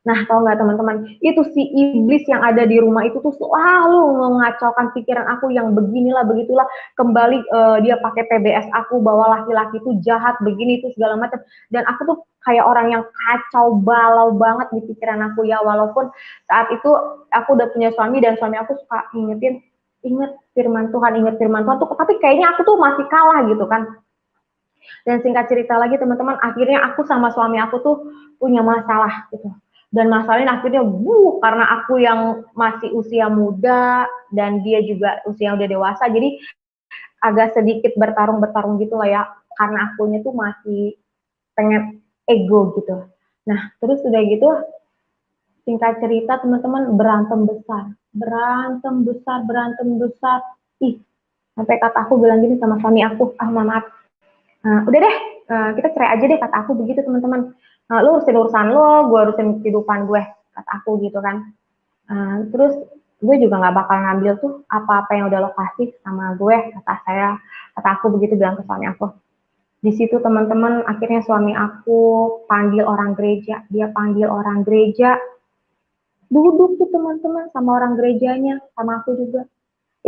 Nah, tahu nggak teman-teman, itu si iblis yang ada di rumah itu tuh selalu mengacaukan pikiran aku yang beginilah, begitulah, kembali dia pakai PBS aku bahwa laki-laki itu jahat, begini itu segala macam. Dan aku tuh kayak orang yang kacau balau banget di pikiran aku ya, walaupun saat itu aku udah punya suami dan suami aku suka inget firman Tuhan, tuh, tapi kayaknya aku tuh masih kalah gitu kan. Dan singkat cerita lagi teman-teman, akhirnya aku sama suami aku tuh punya masalah gitu. Dan masalahnya akhirnya karena aku yang masih usia muda dan dia juga usia yang udah dewasa, jadi agak sedikit bertarung gitu lah ya, karena akunya tuh masih pengen ego gitu. Nah, terus udah gitu, singkat cerita teman-teman, berantem besar. Ih, sampai kata aku bilang gini sama suami aku, maaf, udah deh, kita cerai aja deh kata aku begitu teman-teman. Lu urusin urusan lo, gue urusin kehidupan gue kata aku gitu kan. Terus gue juga nggak bakal ngambil tuh apa-apa yang udah lo kasih sama gue kata aku begitu bilang ke suami aku. Di situ teman-teman akhirnya suami aku panggil orang gereja, dia panggil orang gereja, duduk tuh teman-teman sama orang gerejanya, sama aku juga.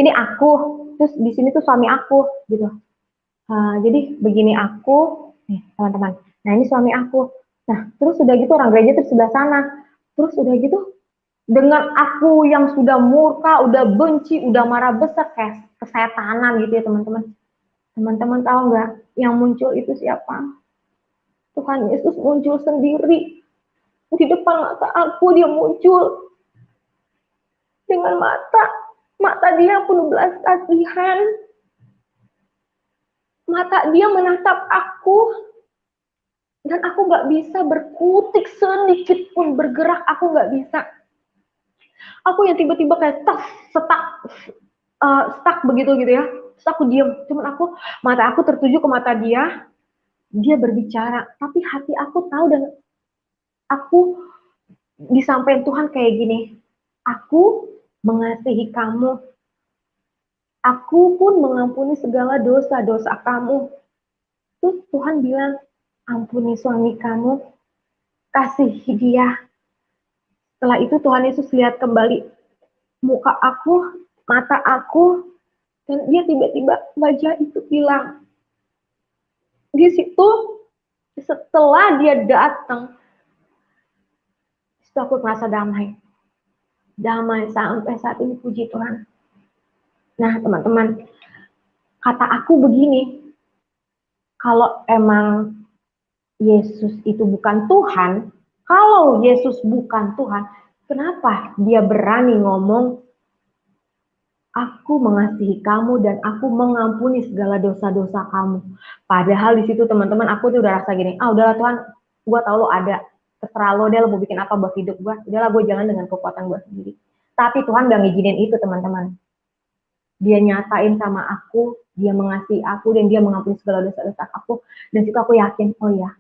Ini aku, terus di sini tuh suami aku gitu. Jadi begini aku, nih teman-teman. Nah ini suami aku. Nah terus udah gitu orang gereja tuh sebelah sana. Terus udah gitu dengan aku yang sudah murka, udah benci, udah marah besar kayak kesetanan gitu ya teman-teman. Teman-teman tahu nggak yang muncul itu siapa? Tuhan Yesus muncul sendiri di depan mata aku, dia muncul dengan mata dia penuh belas kasihan. Mata dia menatap aku dan aku nggak bisa berkutik sedikit pun bergerak, aku nggak bisa. Aku yang tiba-tiba kayak stuck begitu gitu ya. Terus aku diam, cuman mata aku tertuju ke mata dia, dia berbicara, tapi hati aku tahu dan aku disampaikan Tuhan kayak gini, aku mengasihi kamu, aku pun mengampuni segala dosa-dosa kamu. Terus Tuhan bilang, ampuni suami kamu, kasihi dia. Setelah itu Tuhan Yesus lihat kembali muka aku, mata aku, dan dia tiba-tiba wajah itu hilang. Di situ setelah dia datang, itu aku merasa damai sampai saat ini, puji Tuhan. Nah teman-teman, kata aku begini, kalau emang Yesus itu bukan Tuhan, kalau Yesus bukan Tuhan, kenapa dia berani ngomong, aku mengasihi kamu dan aku mengampuni segala dosa-dosa kamu. Padahal di situ teman-teman aku tuh udah rasa gini, udahlah Tuhan, gue tau lo ada, terserah lo deh lo mau bikin apa buat hidup gue, udahlah gue jalan dengan kekuatan gue sendiri. Tapi Tuhan gak ngizinin itu teman-teman. dia nyatain sama aku, dia mengasihi aku, dan dia mengampuni segala dosa-dosa aku. Dan situ aku yakin, oh ya,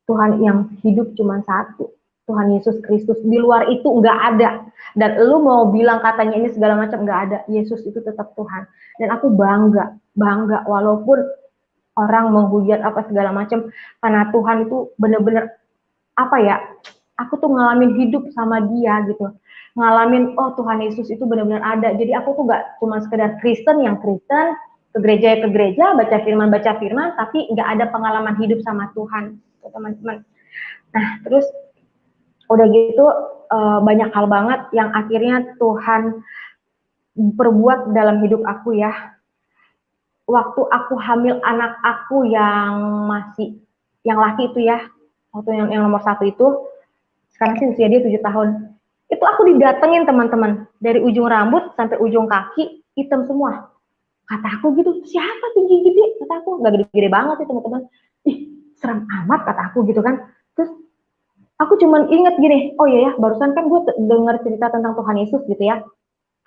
Tuhan yang hidup cuma satu, Tuhan Yesus Kristus. Di luar itu nggak ada. Dan lu mau bilang katanya ini segala macam, nggak ada. Yesus itu tetap Tuhan. Dan aku bangga walaupun orang menghujat apa segala macam, karena Tuhan itu bener-bener apa ya, aku tuh ngalamin hidup sama dia gitu, ngalamin oh Tuhan Yesus itu benar-benar ada. Jadi aku tuh gak cuma sekedar Kristen yang Kristen ke gereja baca firman tapi nggak ada pengalaman hidup sama Tuhan, teman-teman. Nah terus udah gitu banyak hal banget yang akhirnya Tuhan perbuat dalam hidup aku ya. Waktu aku hamil anak aku yang laki itu ya, waktu yang nomor 1 itu, sekarang sih usia dia 7 tahun. Itu aku didatengin teman-teman, dari ujung rambut sampai ujung kaki hitam semua. Kata aku gitu, siapa tinggi gede? Kata aku, nggak gede-gede banget sih teman-teman. Ih, serem amat kata aku gitu kan. Terus aku cuman inget gini, oh iya ya, barusan kan gue dengar cerita tentang Tuhan Yesus gitu ya.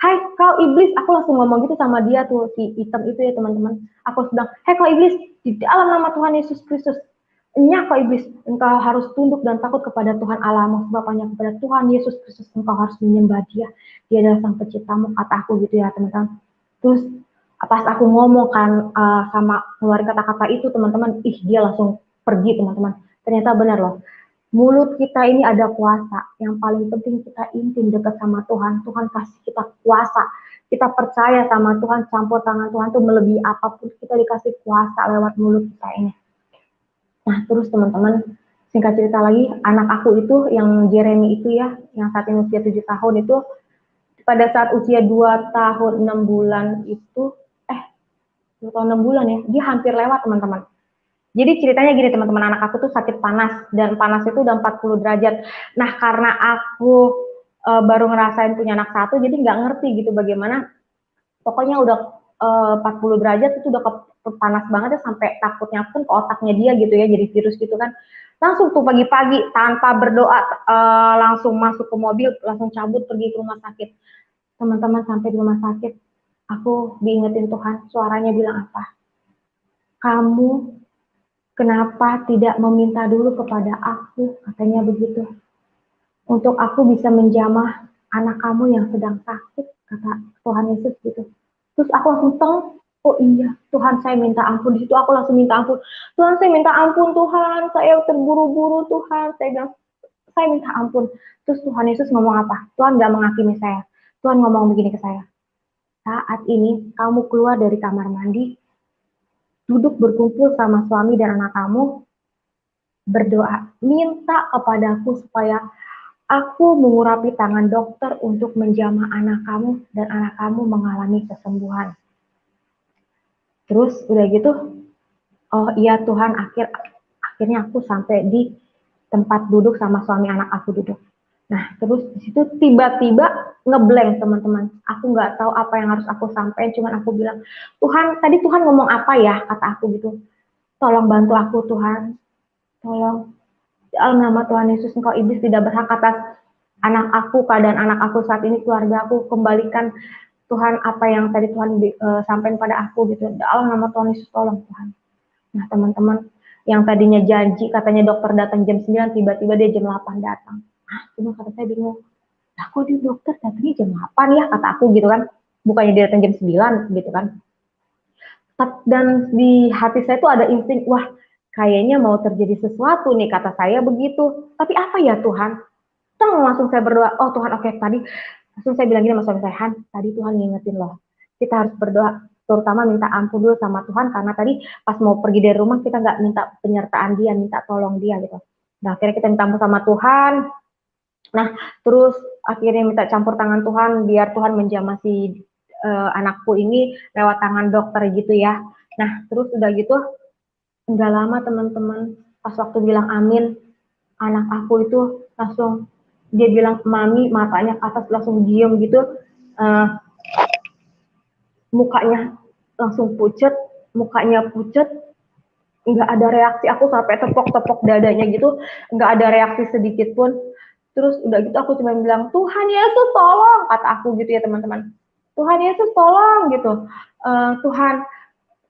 Hai kau iblis, aku langsung ngomong gitu sama dia tuh, si hitam itu ya teman-teman. Aku sedang, hai kau iblis, di dalam nama Tuhan Yesus Kristus, nya kau iblis, engkau harus tunduk dan takut kepada Tuhan Allahmu, sebab hanya kepada Tuhan Yesus Kristus engkau harus menyembah dia. Dia adalah sang penciptamu, kata aku gitu ya teman-teman. Terus pas aku ngomong kan sama keluarga kata-kata itu teman-teman, dia langsung pergi teman-teman. Ternyata benar loh. Mulut kita ini ada kuasa. Yang paling penting kita intim dekat sama Tuhan. Tuhan kasih kita kuasa. Kita percaya sama Tuhan, campur tangan Tuhan tuh melebihi apapun. Kita dikasih kuasa lewat mulut kita ini. Nah terus teman-teman, singkat cerita lagi, anak aku itu yang Jeremy itu ya, yang saat ini usia 7 tahun itu, pada saat usia 2 tahun 6 bulan itu, 2 tahun 6 bulan ya, dia hampir lewat teman-teman. Jadi ceritanya gini teman-teman, anak aku tuh sakit panas, dan panas itu udah 40 derajat. Nah karena aku baru ngerasain punya anak 1, jadi nggak ngerti gitu bagaimana, pokoknya udah 40 derajat itu udah panas banget ya, sampai takutnya pun ke otaknya dia gitu ya, jadi virus gitu kan. Langsung tuh pagi-pagi tanpa berdoa langsung masuk ke mobil, langsung cabut pergi ke rumah sakit. Teman-teman sampai di rumah sakit, aku diingetin Tuhan, suaranya bilang apa? Kamu kenapa tidak meminta dulu kepada aku, katanya begitu. Untuk aku bisa menjamah anak kamu yang sedang sakit, kata Tuhan Yesus gitu. Terus aku langsung oh iya, Tuhan saya minta ampun. Di situ aku langsung minta ampun. Tuhan saya minta ampun Tuhan, saya terburu-buru Tuhan, saya bilang, saya minta ampun. Terus Tuhan Yesus ngomong apa? Tuhan gak menghakimi saya. Tuhan ngomong begini ke saya, saat ini kamu keluar dari kamar mandi, duduk berkumpul sama suami dan anak kamu, berdoa, minta kepadaku supaya aku mengurapi tangan dokter untuk menjamah anak kamu dan anak kamu mengalami kesembuhan. Terus udah gitu, oh iya Tuhan, akhirnya aku sampai di tempat duduk sama suami anak aku duduk. Nah terus di situ tiba-tiba ngeblank teman-teman. Aku nggak tahu apa yang harus aku sampaikan, cuman aku bilang, Tuhan, tadi Tuhan ngomong apa ya, kata aku gitu. Tolong bantu aku Tuhan, tolong. Dalam nama Tuhan Yesus, engkau iblis tidak berhak atas anak aku, keadaan anak aku saat ini, keluarga aku, kembalikan Tuhan apa yang tadi Tuhan sampaikan pada aku gitu. Dalam nama Tuhan Yesus, tolong Tuhan. Nah teman-teman, yang tadinya janji katanya dokter datang jam 9, tiba-tiba dia jam 8 datang. Cuma kata saya bingung, kok dia dokter datangnya jam 8 ya, kata aku gitu kan. Bukannya dia datang jam 9 gitu kan. Dan di hati saya tuh ada insting, wah kayaknya mau terjadi sesuatu nih, kata saya begitu. Tapi apa ya Tuhan? Langsung saya berdoa, oh Tuhan, oke, tadi langsung saya bilang gini sama suami saya, Han, tadi Tuhan ngingetin loh, kita harus berdoa, terutama minta ampun dulu sama Tuhan, karena tadi pas mau pergi dari rumah kita nggak minta penyertaan dia, minta tolong dia gitu. Nah akhirnya kita minta ampun sama Tuhan. Nah terus akhirnya minta campur tangan Tuhan, biar Tuhan menjamah si anakku ini lewat tangan dokter gitu ya. Nah terus udah gitu, nggak lama teman-teman, pas waktu bilang amin, anak aku itu langsung, dia bilang mami, matanya ke atas langsung diem gitu, mukanya langsung pucet, nggak ada reaksi. Aku sampai tepok-tepok dadanya gitu, nggak ada reaksi sedikit pun. Terus udah gitu aku cuma bilang, Tuhan Yesus tolong, kata aku gitu ya teman-teman. Tuhan Yesus tolong gitu. Tuhan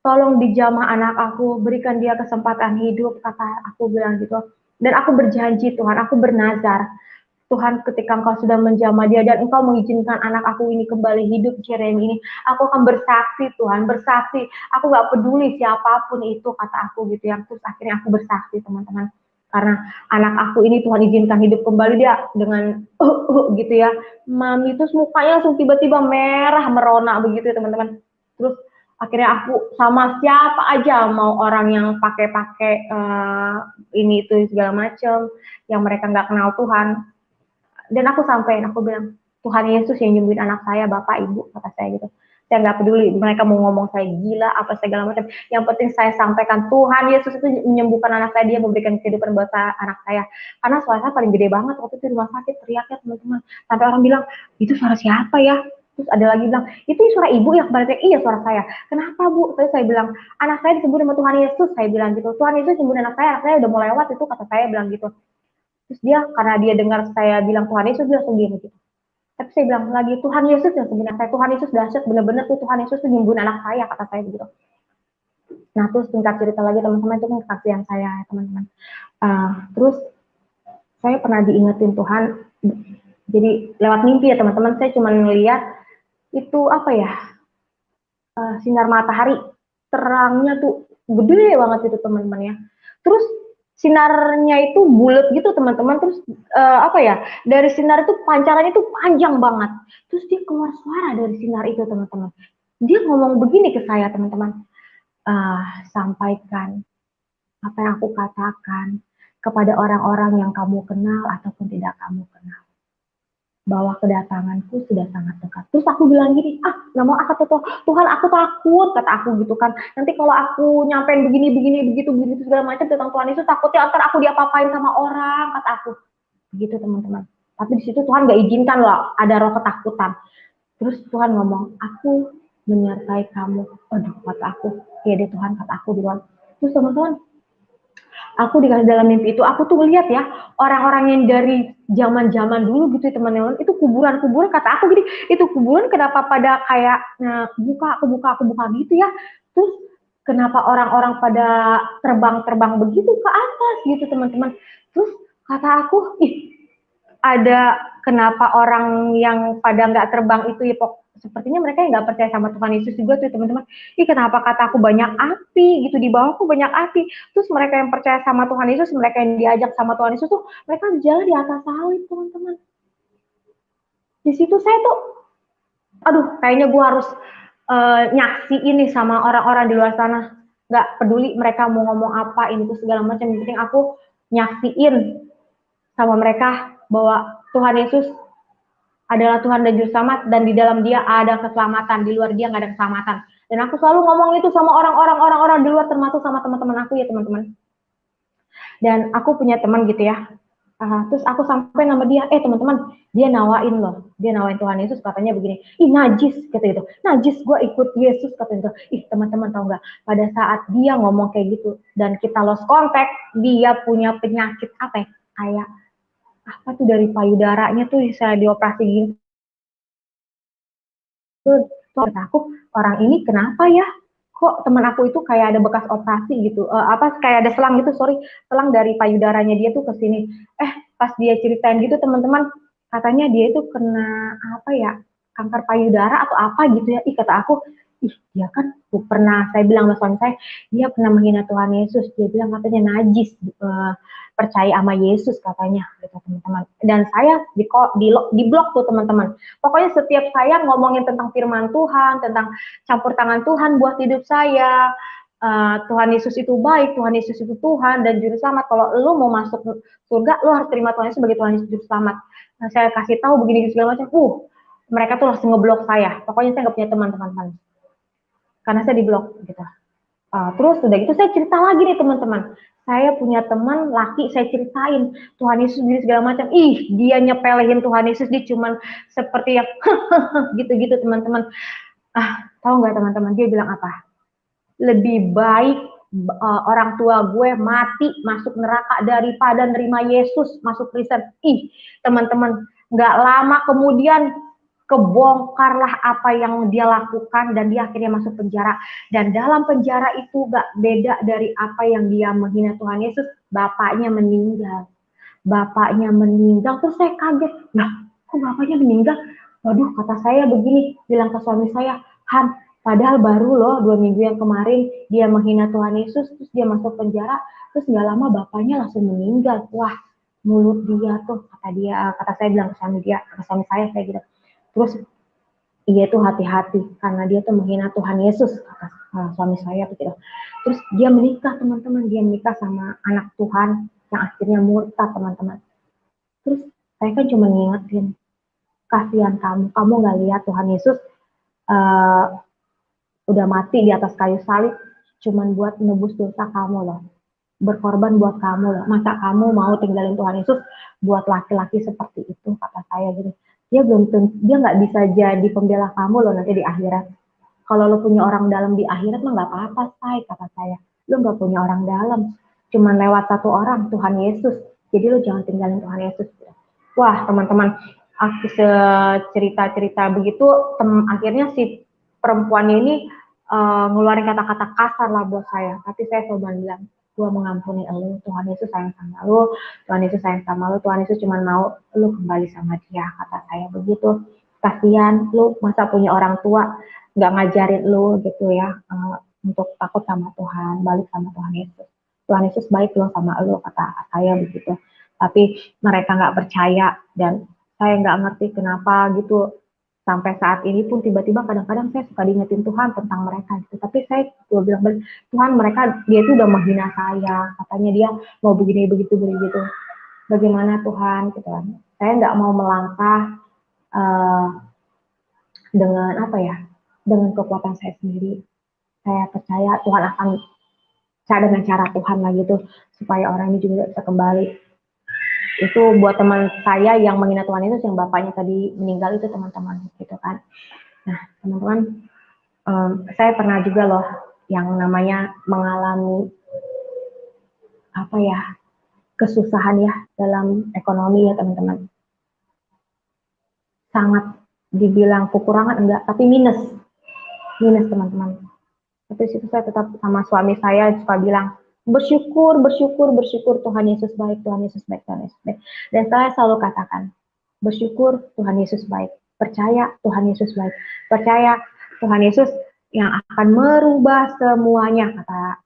tolong dijamah anak aku, berikan dia kesempatan hidup, kata aku bilang gitu. Dan aku berjanji Tuhan, aku bernazar, Tuhan ketika engkau sudah menjamah dia dan engkau mengizinkan anak aku ini kembali hidup, Jeremy ini, aku akan bersaksi Tuhan, bersaksi, aku gak peduli siapapun itu, kata aku gitu ya. Terus akhirnya aku bersaksi teman-teman, karena anak aku ini Tuhan izinkan hidup kembali, dia dengan gitu ya, mami, terus mukanya langsung tiba-tiba merah merona begitu ya teman-teman. Terus akhirnya aku sama siapa aja, mau orang yang pakai ini itu segala macam, yang mereka nggak kenal Tuhan, dan aku sampein, aku bilang, Tuhan Yesus yang nyembuhin anak saya, Bapak, Ibu, kata saya gitu. Saya nggak peduli mereka mau ngomong saya gila apa segala macam. Yang penting saya sampaikan Tuhan Yesus itu menyembuhkan anak saya, dia memberikan kehidupan buat anak saya. Karena suara saya paling gede banget waktu itu di rumah sakit, teriaknya teman-teman. Sampai orang bilang, itu suara siapa ya? Terus ada lagi bilang, itu suara ibu ya? Kembali, iya suara saya. Kenapa bu? Terus saya bilang, anak saya disembuhin sama Tuhan Yesus, saya bilang gitu. Tuhan Yesus sembuhin anak saya udah mau lewat itu, kata saya bilang gitu. Terus dia, karena dia dengar saya bilang Tuhan Yesus, dia langsung diam gitu. Tapi saya bilang lagi, Tuhan Yesus yang sembuhin saya, Tuhan Yesus dahsyat, bener-bener tuh Tuhan Yesus tuh nyembuhin anak saya, kata saya begitu. Nah terus singkat cerita lagi teman-teman, itu kesaksian saya teman-teman. Terus saya pernah diingetin Tuhan, jadi lewat mimpi ya teman-teman, saya cuma ngeliat itu apa ya, sinar matahari, terangnya tuh gede banget itu teman-teman ya. Terus sinarnya itu bulat gitu teman-teman, terus apa ya, dari sinar itu pancarannya itu panjang banget, terus dia keluar suara dari sinar itu teman-teman. Dia ngomong begini ke saya teman-teman, sampaikan apa yang aku katakan kepada orang-orang yang kamu kenal ataupun tidak kamu kenal, bahwa kedatanganku sudah sangat dekat. Terus aku bilang gini, nggak mau aku tuh, Tuhan aku takut, kata aku gitu kan. Nanti kalau aku nyampein begini, begitu segala macam tentang Tuhan Yesus, takutnya ntar aku diapa-apain sama orang, kata aku. Begitu teman-teman. Tapi di situ Tuhan nggak izinkan loh, ada roh ketakutan. Terus Tuhan ngomong, aku menyertai kamu. Aduh, kata aku, ya deh Tuhan, kata aku di luar. Terus teman-teman, aku dikasih dalam mimpi itu, aku tuh lihat ya, orang-orang yang dari zaman-zaman dulu gitu teman-teman, itu kuburan-kuburan, kata aku gini, itu kuburan kenapa pada kayak kebuka gitu ya, terus kenapa orang-orang pada terbang-terbang begitu ke atas gitu teman-teman. Terus kata aku, ada kenapa orang yang pada nggak terbang itu ya, sepertinya mereka yang nggak percaya sama Tuhan Yesus juga tuh teman-teman. Kenapa kata aku banyak api gitu, di bawahku banyak api. Terus mereka yang percaya sama Tuhan Yesus, mereka yang diajak sama Tuhan Yesus tuh, mereka jalan di atas salib teman-teman. Di situ saya tuh, aduh kayaknya gue harus nyaksi ini sama orang-orang di luar sana. Nggak peduli mereka mau ngomong apa, ini tuh segala macam. Yang penting aku nyaksiin sama mereka bahwa Tuhan Yesus adalah Tuhan dan Juru Selamat, dan di dalam dia ada keselamatan, di luar dia nggak ada keselamatan. Dan aku selalu ngomong itu sama orang-orang di luar, termasuk sama teman-teman aku ya teman-teman. Dan aku punya teman gitu ya, terus aku sampai nama dia, teman-teman, dia nawain loh, dia nawain Tuhan Yesus, katanya begini, najis, kata gitu, najis gue ikut Yesus, kata gitu. Teman-teman tahu nggak, pada saat dia ngomong kayak gitu, dan kita lost contact, dia punya penyakit apa ya, kayak apa tuh dari payudaranya tuh bisa dioperasi gitu. Tuh aku, orang ini kenapa ya? Kok teman aku itu kayak ada bekas operasi gitu, kayak ada selang gitu, selang dari payudaranya dia tuh ke sini. Pas dia ceritain gitu teman-teman, katanya dia itu kena apa ya, kanker payudara atau apa gitu ya. Kata aku, dia kan pernah, saya bilang sama suami saya, dia pernah menghina Tuhan Yesus, dia bilang katanya najis, percaya sama Yesus katanya gitu teman-teman. Dan saya di blok tuh teman-teman. Pokoknya setiap saya ngomongin tentang firman Tuhan, tentang campur tangan Tuhan buat hidup saya, Tuhan Yesus itu baik, Tuhan Yesus itu Tuhan dan Juru Selamat. Kalau lu mau masuk surga, lu harus terima Tuhan Yesus sebagai Tuhan Yesus Juru Selamat. Nah, saya kasih tahu begini segala macam, mereka tuh langsung ngeblok saya. Pokoknya saya nggak punya teman-teman, karena saya diblok gitu. Terus udah gitu saya cerita lagi nih teman-teman, saya punya teman laki, saya ceritain Tuhan Yesus segala macam, dia nyepelehin Tuhan Yesus, dia cuman seperti yang gitu-gitu teman-teman. Tahu nggak teman-teman, dia bilang apa? Lebih baik orang tua gue mati masuk neraka daripada nerima Yesus masuk Kristen. Teman-teman, nggak lama kemudian kebongkarlah apa yang dia lakukan dan dia akhirnya masuk penjara. Dan dalam penjara itu gak beda dari apa yang dia menghina Tuhan Yesus, bapaknya meninggal. Bapaknya meninggal, terus saya kaget, lah kok bapaknya meninggal? Waduh, kata saya begini, bilang ke suami saya, Han, padahal baru loh 2 minggu yang kemarin dia menghina Tuhan Yesus, terus dia masuk penjara, terus gak lama bapaknya langsung meninggal. Wah, mulut dia tuh, kata saya bilang ke suami saya kayak gitu. Terus dia tuh hati-hati karena dia tuh menghina Tuhan Yesus, kata suami saya begitu. Terus dia menikah, teman-teman, dia menikah sama anak Tuhan yang akhirnya murtad, teman-teman. Terus saya kan cuma ngingetin, kasihan kamu nggak lihat Tuhan Yesus udah mati di atas kayu salib cuman buat nebus dosa kamu loh, berkorban buat kamu loh. Masa kamu mau tinggalin Tuhan Yesus buat laki-laki seperti itu, kata saya gitu. Dia nggak bisa jadi pembela kamu loh nanti di akhirat. Kalau lo punya orang dalam di akhirat mah nggak apa-apa, kata saya. Lo nggak punya orang dalam, cuman lewat satu orang, Tuhan Yesus. Jadi lo jangan tinggalin Tuhan Yesus. Wah, teman-teman, cerita-cerita begitu, akhirnya si perempuannya ini ngeluarin kata-kata kasar lah buat saya. Tapi saya coba bilang, gue mengampuni lo, Tuhan Yesus sayang sama lo, Tuhan Yesus sayang sama lo, Tuhan Yesus cuma mau lo kembali sama dia, kata saya begitu. Kasihan lo, masa punya orang tua nggak ngajarin lo gitu ya, untuk takut sama Tuhan, balik sama Tuhan Yesus. Tuhan Yesus baik lo sama lo, kata saya begitu. Tapi mereka nggak percaya dan saya nggak ngerti kenapa gitu. Sampai saat ini pun tiba-tiba kadang-kadang saya suka diingetin Tuhan tentang mereka gitu. Tapi saya bilang, Tuhan, dia itu udah menghina saya, katanya dia mau begini begitu. Bagaimana Tuhan gitu kan? Saya nggak mau melangkah dengan dengan kekuatan saya sendiri. Saya percaya Tuhan akan dengan cara Tuhan lah gitu, supaya orang ini juga bisa kembali. Itu buat teman saya yang menghina Tuhan Yesus, yang bapaknya tadi meninggal itu, teman-teman, gitu kan. Nah, teman-teman, saya pernah juga loh yang namanya mengalami kesusahan ya dalam ekonomi ya, teman-teman. Sangat dibilang kekurangan enggak, tapi minus, teman-teman. Tapi situ saya tetap sama suami saya suka bilang, bersyukur, Tuhan Yesus baik. Dan saya selalu katakan, bersyukur, Tuhan Yesus baik. Percaya, Tuhan Yesus baik. Percaya, Tuhan Yesus yang akan merubah semuanya, kata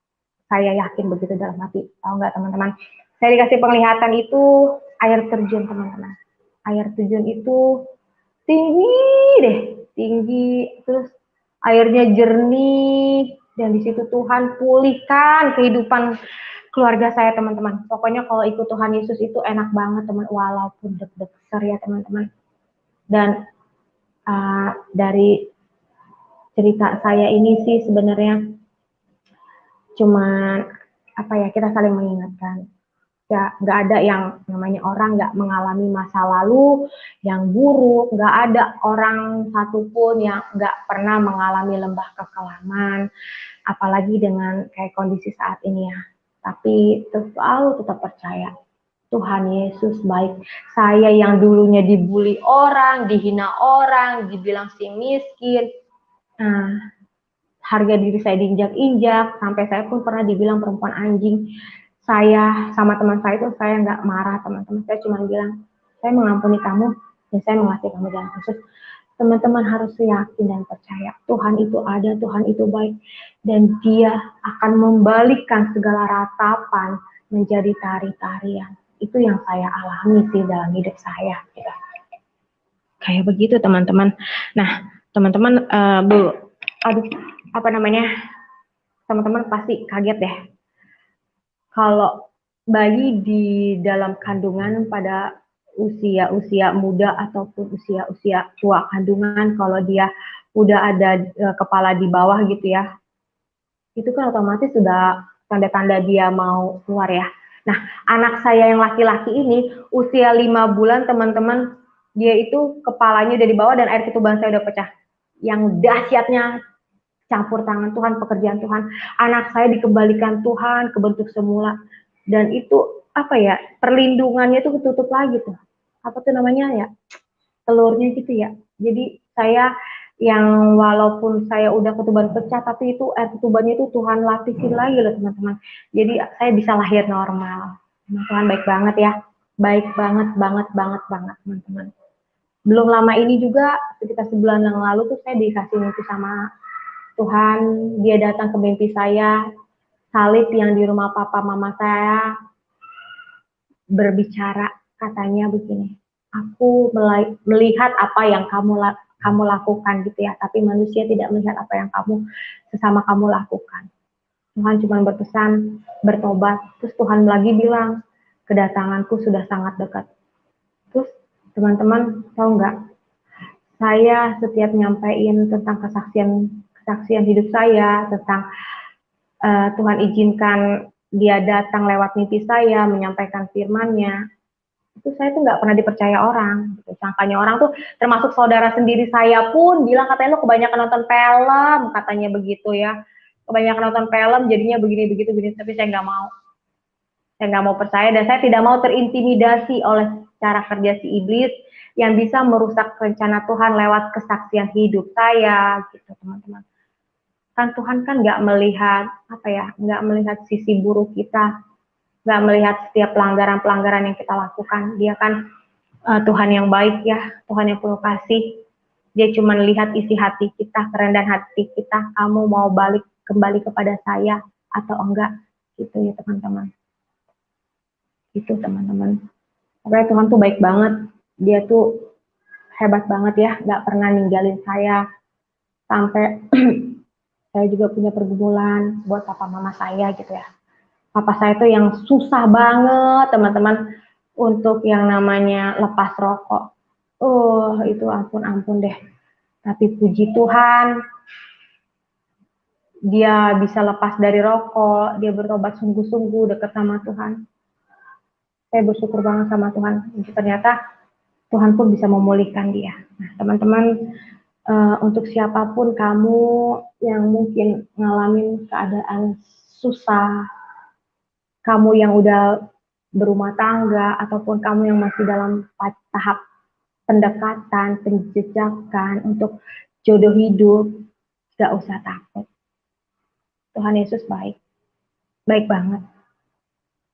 saya, yakin begitu dalam hati. Tahu nggak, teman-teman? Saya dikasih penglihatan itu air terjun, teman-teman. Air terjun itu tinggi, terus airnya jernih, dan di situ Tuhan pulihkan kehidupan keluarga saya, teman-teman. Pokoknya kalau ikut Tuhan Yesus itu enak banget, teman, walaupun deg-deg ya, teman-teman. Dan dari cerita saya ini sih sebenarnya cuman kita saling mengingatkan. Ya, nggak ada yang namanya orang nggak mengalami masa lalu yang buruk, nggak ada orang satupun yang nggak pernah mengalami lembah kekelaman, apalagi dengan kayak kondisi saat ini ya. Tapi selalu tetap percaya, Tuhan Yesus baik. Saya yang dulunya dibully orang, dihina orang, dibilang si miskin, harga diri saya diinjak-injak, sampai saya pun pernah dibilang perempuan anjing. Saya sama teman saya itu saya nggak marah, teman-teman. Saya cuma bilang, saya mengampuni kamu dan saya mengasihi kamu dalam khusus. Teman-teman harus yakin dan percaya Tuhan itu ada, Tuhan itu baik, dan Dia akan membalikkan segala ratapan menjadi tari-tarian. Itu yang saya alami sih dalam hidup saya. Kayak begitu, teman-teman. Nah, teman-teman, teman-teman pasti kaget deh kalau bayi di dalam kandungan pada usia muda ataupun usia tua kandungan, kalau dia udah ada kepala di bawah gitu ya, itu kan otomatis sudah tanda-tanda dia mau keluar ya. Nah, anak saya yang laki-laki ini usia 5 bulan, teman-teman, dia itu kepalanya udah di bawah dan air ketuban saya udah pecah. Yang dahsyatnya, campur tangan Tuhan, pekerjaan Tuhan. Anak saya dikembalikan Tuhan ke bentuk semula. Dan itu perlindungannya itu ketutup lagi tuh. Apa tuh namanya ya? Telurnya gitu ya. Jadi saya yang walaupun saya udah ketuban pecah, tapi itu air ketubannya itu Tuhan lapisin lagi loh teman-teman. Jadi saya bisa lahir normal. Tuhan baik banget ya, baik banget banget banget banget teman-teman. Belum lama ini juga sekitar sebulan yang lalu tuh saya dikasih mimpi sama Tuhan. Dia datang ke mimpi saya, salib yang di rumah papa mama saya berbicara, katanya begini, aku melihat apa yang kamu lakukan gitu ya, tapi manusia tidak melihat apa yang sesama kamu lakukan. Tuhan cuma berpesan bertobat. Terus Tuhan lagi bilang, kedatanganku sudah sangat dekat. Terus teman-teman tahu nggak, saya setiap nyampein tentang kesaksian hidup saya, tentang Tuhan izinkan dia datang lewat mimpi saya, menyampaikan firman-Nya, itu saya tuh nggak pernah dipercaya orang. Gitu. Sangkanya orang tuh, termasuk saudara sendiri saya pun bilang, katanya lo kebanyakan nonton film, katanya begitu ya. Kebanyakan nonton film, jadinya begini, begitu, begini. Tapi saya nggak mau. Saya nggak mau percaya, dan saya tidak mau terintimidasi oleh cara kerja si iblis yang bisa merusak rencana Tuhan lewat kesaksian hidup saya, gitu teman-teman. Kan Tuhan kan nggak melihat, nggak melihat sisi buruk kita, nggak melihat setiap pelanggaran-pelanggaran yang kita lakukan. Dia kan Tuhan yang baik ya, Tuhan yang penuh kasih. Dia cuma lihat isi hati kita, kerendahan hati kita, kamu mau balik kembali kepada saya atau enggak, gitu ya teman-teman. Itu teman-teman. Pokoknya Tuhan tuh baik banget, dia tuh hebat banget ya, nggak pernah ninggalin saya. Sampai saya juga punya pergumulan buat papa mama saya gitu ya. Papa saya tuh yang susah banget teman-teman untuk yang namanya lepas rokok. Itu ampun deh. Tapi puji Tuhan, dia bisa lepas dari rokok, dia bertobat sungguh-sungguh dekat sama Tuhan. Saya bersyukur banget sama Tuhan. Ternyata Tuhan pun bisa memulihkan dia. Nah, teman-teman, untuk siapapun kamu yang mungkin ngalamin keadaan susah, kamu yang udah berumah tangga, ataupun kamu yang masih dalam tahap pendekatan, penjejakan untuk jodoh hidup, gak usah takut. Tuhan Yesus baik, baik banget.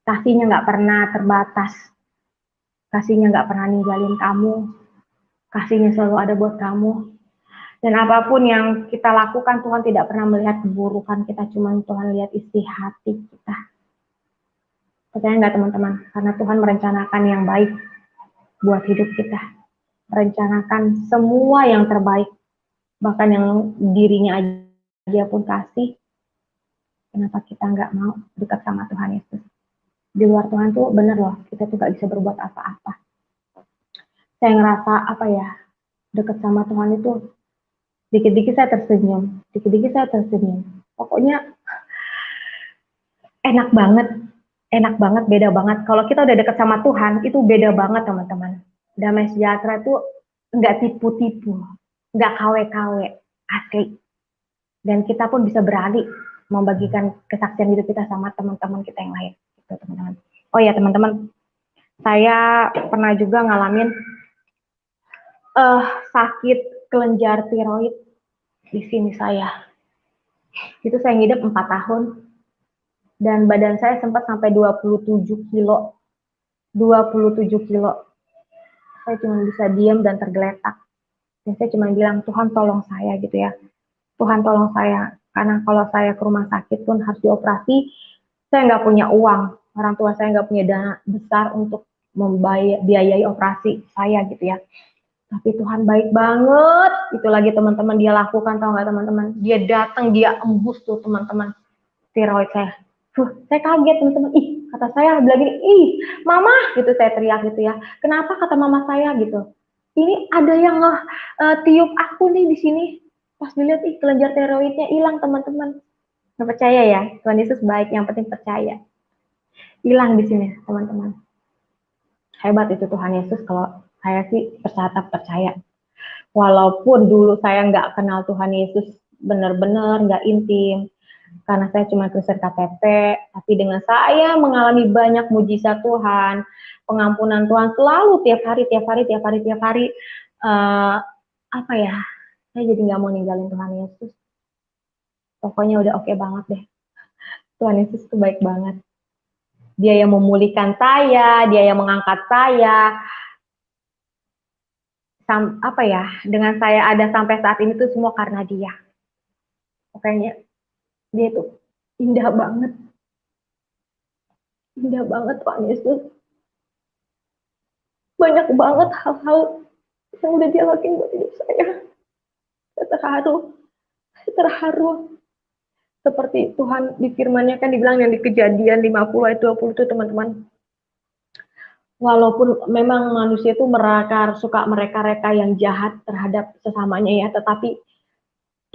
Kasihnya gak pernah terbatas, kasihnya gak pernah ninggalin kamu, kasihnya selalu ada buat kamu. Dan apapun yang kita lakukan, Tuhan tidak pernah melihat keburukan kita, cuma Tuhan lihat isi hati kita. Percaya nggak teman-teman? Karena Tuhan merencanakan yang baik buat hidup kita. Merencanakan semua yang terbaik. Bahkan yang dirinya aja pun kasih. Kenapa kita nggak mau dekat sama Tuhan Yesus? Di luar Tuhan tuh bener loh, kita tuh nggak bisa berbuat apa-apa. Saya ngerasa dekat sama Tuhan itu dikit-dikit saya tersenyum, Pokoknya enak banget, beda banget. Kalau kita udah deket sama Tuhan, itu beda banget teman-teman. Damai sejahtera itu nggak tipu-tipu, nggak KW-KW, asli. Dan kita pun bisa berani membagikan kesaksian hidup kita sama teman-teman kita yang lain. Gitu, teman-teman. Oh ya teman-teman, saya pernah juga ngalamin sakit kelenjar tiroid di sini saya. Itu saya ngidap 4 tahun. Dan badan saya sempat sampai 27 kilo. 27 kilo. Saya cuma bisa diam dan tergeletak. Dan saya cuma bilang, Tuhan tolong saya gitu ya. Tuhan tolong saya. Karena kalau saya ke rumah sakit pun harus dioperasi, saya nggak punya uang. Orang tua saya nggak punya dana besar untuk membiayai operasi saya gitu ya. Tapi Tuhan baik banget. Itu lagi teman-teman dia lakukan, tahu nggak teman-teman? Dia datang, dia embus tuh teman-teman tiroid saya. Saya kaget teman-teman. Kata saya bilang gini, mama gitu, saya teriak gitu ya. Kenapa kata mama saya gitu? Ini ada yang tiup aku nih di sini. Pas dilihat kelenjar tiroidnya hilang teman-teman. Nggak percaya ya? Tuhan Yesus baik, yang penting percaya. Hilang di sini teman-teman. Hebat itu Tuhan Yesus. Kalau saya sih percaya. Walaupun dulu saya nggak kenal Tuhan Yesus benar-benar, nggak intim, karena saya cuma Kristen KTP, tapi dengan saya mengalami banyak mujizat Tuhan, pengampunan Tuhan selalu tiap hari, apa ya, saya jadi nggak mau ninggalin Tuhan Yesus. Pokoknya udah oke banget deh. Tuhan Yesus tuh baik banget. Dia yang memulihkan saya, dia yang mengangkat saya. Apa ya, dengan saya ada sampai saat ini tuh semua karena dia. Pokoknya dia tuh indah banget. Indah banget Tuhan Yesus. Banyak banget hal-hal yang udah dia lakuin buat hidup saya. Saya terharu. Saya terharu. Seperti Tuhan di firman-Nya kan dibilang yang di Kejadian 50 ayat 20 itu teman-teman. Walaupun memang manusia itu suka mereka-reka yang jahat terhadap sesamanya ya, tetapi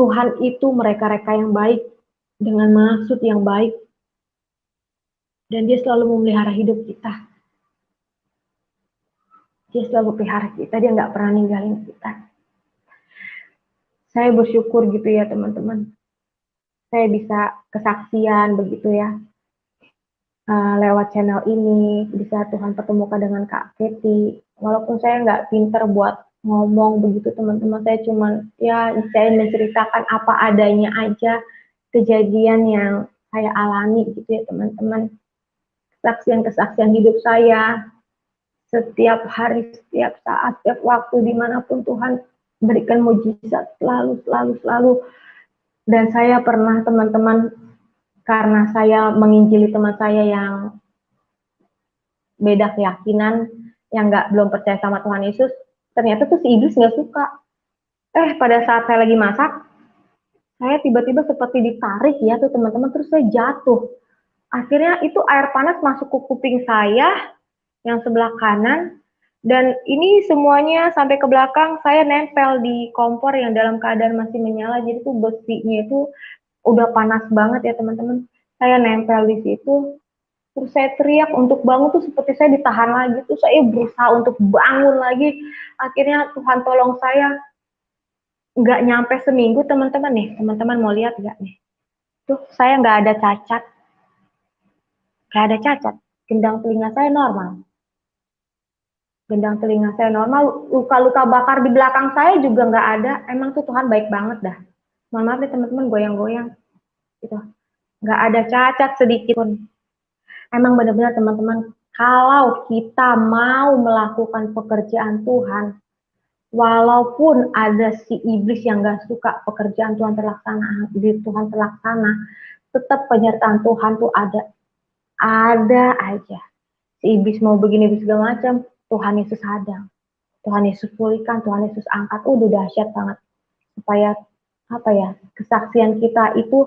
Tuhan itu mereka-reka yang baik dengan maksud yang baik. Dan dia selalu memelihara hidup kita. Dia selalu pelihara kita, dia nggak pernah ninggalin kita. Saya bersyukur gitu ya teman-teman. Saya bisa kesaksian begitu ya. Lewat channel ini, bisa Tuhan pertemukan dengan Kak Keti. Walaupun saya nggak pinter buat ngomong begitu teman-teman, saya cuman ya saya menceritakan apa adanya aja kejadian yang saya alami gitu ya teman-teman. Kesaksian-kesaksian hidup saya, setiap hari, setiap saat, setiap waktu, dimanapun Tuhan berikan mujizat selalu. Dan saya pernah teman-teman, karena saya menginjili teman saya yang beda keyakinan, yang belum percaya sama Tuhan Yesus, ternyata tuh si iblis nggak suka. Pada saat saya lagi masak, saya tiba-tiba seperti ditarik ya tuh teman-teman, terus saya jatuh. Akhirnya itu air panas masuk ke kuping saya yang sebelah kanan, dan ini semuanya sampai ke belakang. Saya nempel di kompor yang dalam keadaan masih menyala, jadi tuh besinya itu udah panas banget ya teman-teman. Saya nempel di situ, terus saya teriak untuk bangun tuh seperti saya ditahan lagi, tuh saya berusaha untuk bangun lagi. Akhirnya Tuhan tolong saya. Nggak nyampe seminggu teman-teman nih, teman-teman mau lihat nggak nih? Tuh saya nggak ada cacat, gendang telinga saya normal. Gendang telinga saya normal, luka-luka bakar di belakang saya juga nggak ada. Emang tuh Tuhan baik banget dah. Mohon maaf nih teman-teman, goyang-goyang gitu. Nggak ada cacat sedikit pun. Emang benar-benar teman-teman, kalau kita mau melakukan pekerjaan Tuhan, walaupun ada si iblis yang nggak suka pekerjaan Tuhan terlaksana, tetap penyertaan Tuhan tuh ada aja. Si iblis mau begini segala macam, Tuhan Yesus hadang. Tuhan Yesus pulihkan, Tuhan Yesus angkat, udah dahsyat banget. Supaya kesaksian kita itu,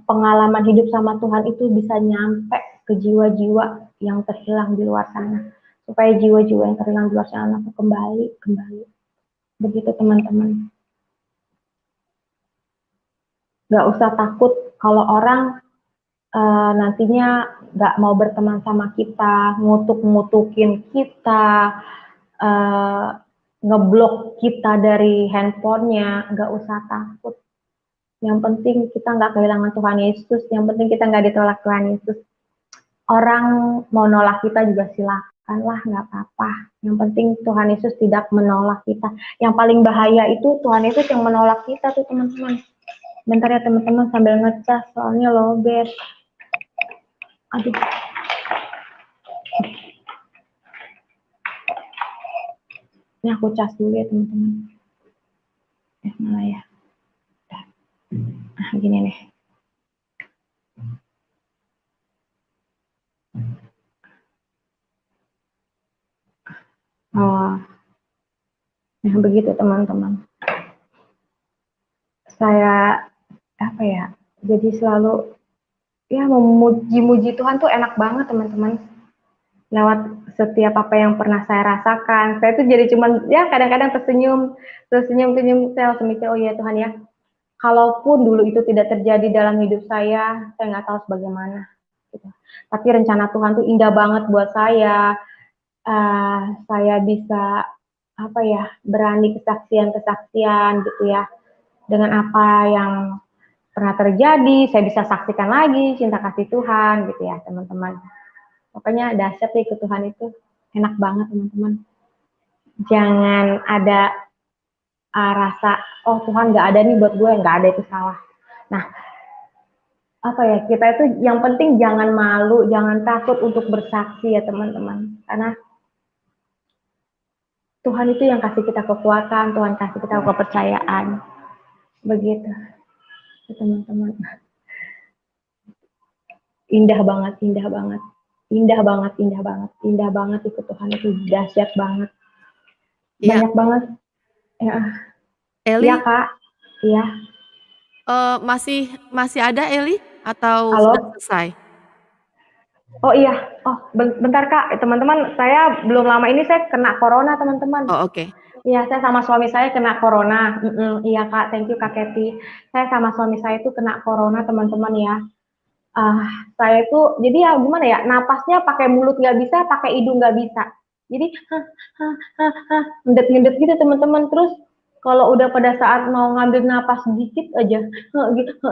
pengalaman hidup sama Tuhan itu bisa nyampe ke jiwa-jiwa yang terhilang di luar sana. Supaya jiwa-jiwa yang terhilang di luar sana kembali. Begitu teman-teman. Gak usah takut kalau orang nantinya gak mau berteman sama kita, ngutukin kita, ngeblok kita dari handphonenya. Gak usah takut. Yang penting kita nggak kehilangan Tuhan Yesus, yang penting kita nggak ditolak Tuhan Yesus. Orang mau nolak kita juga silakan lah, nggak apa-apa. Yang penting Tuhan Yesus tidak menolak kita. Yang paling bahaya itu Tuhan Yesus yang menolak kita tuh teman-teman. Bentar ya teman-teman sambil ngecas, soalnya lowbat. Aduh. Ini aku cas dulu ya teman-teman. Malah ya. Nah, gini nih. Oh, nah begitu teman-teman. Saya jadi selalu ya memuji-muji Tuhan tuh enak banget teman-teman. Lewat setiap apa yang pernah saya rasakan, saya tuh jadi cuman ya kadang-kadang tersenyum, saya langsung mikir, oh ya Tuhan ya, kalaupun dulu itu tidak terjadi dalam hidup saya nggak tahu bagaimana. Gitu. Tapi rencana Tuhan tuh indah banget buat saya. Saya bisa berani kesaksian gitu ya, dengan apa yang pernah terjadi, saya bisa saksikan lagi cinta kasih Tuhan gitu ya teman-teman. Pokoknya dahsyat deh ke Tuhan itu, enak banget teman-teman. Jangan ada rasa, oh Tuhan nggak ada nih buat gue, nggak ada, itu salah. Nah, apa ya, kita itu yang penting jangan malu, jangan takut untuk bersaksi ya teman-teman. Karena Tuhan itu yang kasih kita kekuatan, Tuhan kasih kita kepercayaan. Begitu, teman-teman. Indah banget, indah banget. Indah banget, indah banget. Indah banget itu Tuhan, itu dahsyat banget. Iya. Banyak banget. Ya, Eli, ya Kak. Iya. masih ada Eli atau sudah Halo. selesai? Oh iya. Oh, bentar Kak. Teman-teman, saya belum lama ini saya kena corona, teman-teman. Oh, oke. Iya, saya sama suami saya kena corona. Iya Kak, thank you Kak Keti. Saya sama suami saya itu kena corona, teman-teman ya. Ah, saya itu jadi ya gimana ya, napasnya pakai mulut nggak bisa, pakai hidung nggak bisa. Jadi ngendet-ngendet gitu teman-teman. Terus kalau udah pada saat mau ngambil napas sedikit aja,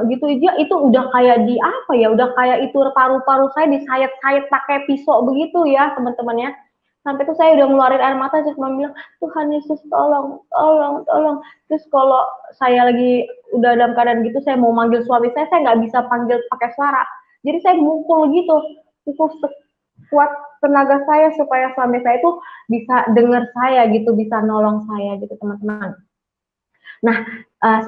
gitu aja, itu udah kayak di apa ya, udah kayak itu paru-paru saya disayat-sayat pakai pisau begitu ya teman-teman ya. Sampai tuh saya udah ngeluarin air mata, terus mama bilang, Tuhan Yesus tolong, tolong, tolong. Terus kalau saya lagi udah dalam keadaan gitu, saya mau manggil suami saya nggak bisa panggil pakai suara. Jadi saya mukul gitu, mukul sekuat tenaga saya supaya suami saya itu bisa dengar saya gitu, bisa nolong saya gitu teman-teman. Nah,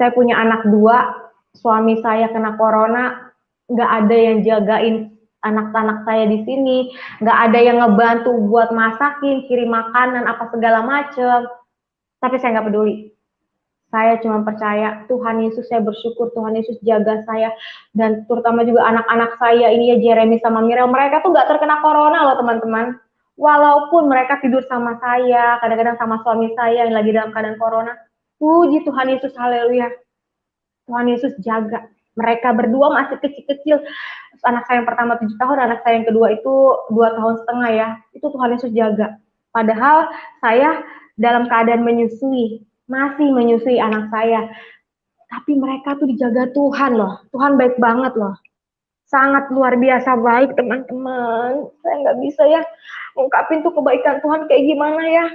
saya punya anak 2, suami saya kena corona, nggak ada yang jagain anak-anak saya di sini, nggak ada yang ngebantu buat masakin, kirim makanan, apa segala macem. Tapi saya nggak peduli. Saya cuma percaya Tuhan Yesus, saya bersyukur Tuhan Yesus jaga saya, dan terutama juga anak-anak saya ini ya, Jeremy sama Mirel, mereka tuh nggak terkena corona loh teman-teman. Walaupun mereka tidur sama saya, kadang-kadang sama suami saya yang lagi dalam keadaan corona. Puji Tuhan Yesus, haleluya. Tuhan Yesus jaga. Mereka berdua masih kecil-kecil. Anak saya yang pertama 7 tahun, anak saya yang kedua itu 2 tahun setengah ya. Itu Tuhan Yesus jaga. Padahal saya dalam keadaan menyusui, masih menyusui anak saya. Tapi mereka tuh dijaga Tuhan loh. Tuhan baik banget loh. Sangat luar biasa baik teman-teman. Saya nggak bisa ya ungkapin tuh kebaikan Tuhan kayak gimana ya.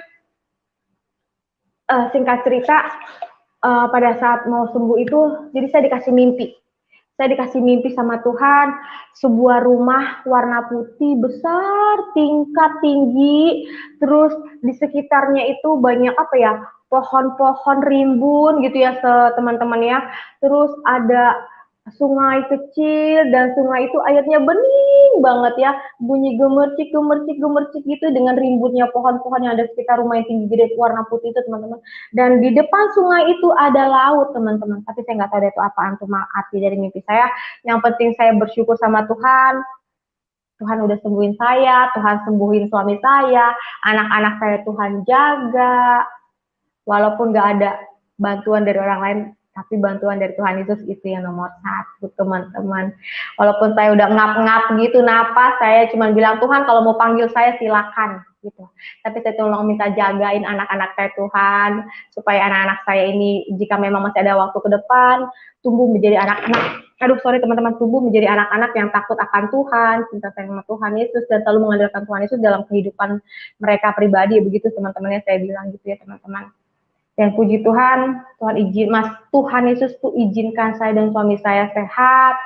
Singkat cerita, pada saat mau sembuh itu, jadi saya dikasih mimpi. Saya dikasih mimpi sama Tuhan, sebuah rumah warna putih besar, tingkat tinggi, terus di sekitarnya itu banyak apa ya, pohon-pohon rimbun gitu ya teman-teman ya. Terus ada sungai kecil, dan sungai itu airnya bening banget ya, bunyi gemercik gemercik gemercik gitu dengan rimbunnya pohon-pohon yang ada sekitar rumah yang tinggi gede warna putih itu teman-teman. Dan di depan sungai itu ada laut teman-teman, tapi saya nggak tahu itu apaan, cuma arti dari mimpi saya. Yang penting saya bersyukur sama Tuhan. Tuhan udah sembuhin saya, Tuhan sembuhin suami saya, anak-anak saya Tuhan jaga. Walaupun nggak ada bantuan dari orang lain, tapi bantuan dari Tuhan Yesus itu yang nomor 1 teman-teman. Walaupun saya udah ngap-ngap gitu napas, saya cuma bilang, Tuhan kalau mau panggil saya silakan gitu. Tapi saya tolong minta jagain anak-anak saya Tuhan, supaya anak-anak saya ini jika memang masih ada waktu ke depan, tumbuh menjadi anak-anak, teman-teman, tumbuh menjadi anak-anak yang takut akan Tuhan, cinta sayang sama Tuhan Yesus, dan selalu mengandalkan Tuhan Yesus dalam kehidupan mereka pribadi. Begitu teman-temannya saya bilang gitu ya teman-teman. Dan puji Tuhan, Tuhan Yesus tuh izinkan saya dan suami saya sehat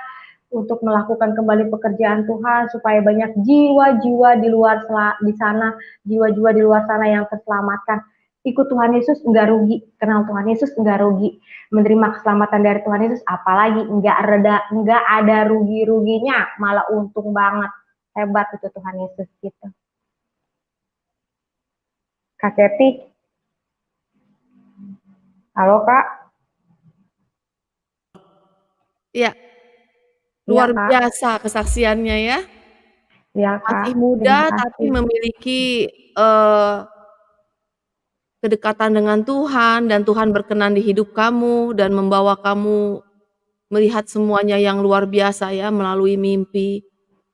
untuk melakukan kembali pekerjaan Tuhan, supaya banyak jiwa-jiwa di sana, jiwa-jiwa di luar sana yang terselamatkan. Ikut Tuhan Yesus enggak rugi, kenal Tuhan Yesus enggak rugi, menerima keselamatan dari Tuhan Yesus apalagi enggak ada rugi-ruginya, malah untung banget. Hebat itu Tuhan Yesus gitu. Kak Keti. Halo Kak. Iya. Luar biasa kesaksiannya ya. Ya Masih Kak, terima muda tapi kasih. memiliki kedekatan dengan Tuhan, dan Tuhan berkenan di hidup kamu dan membawa kamu melihat semuanya yang luar biasa ya melalui mimpi.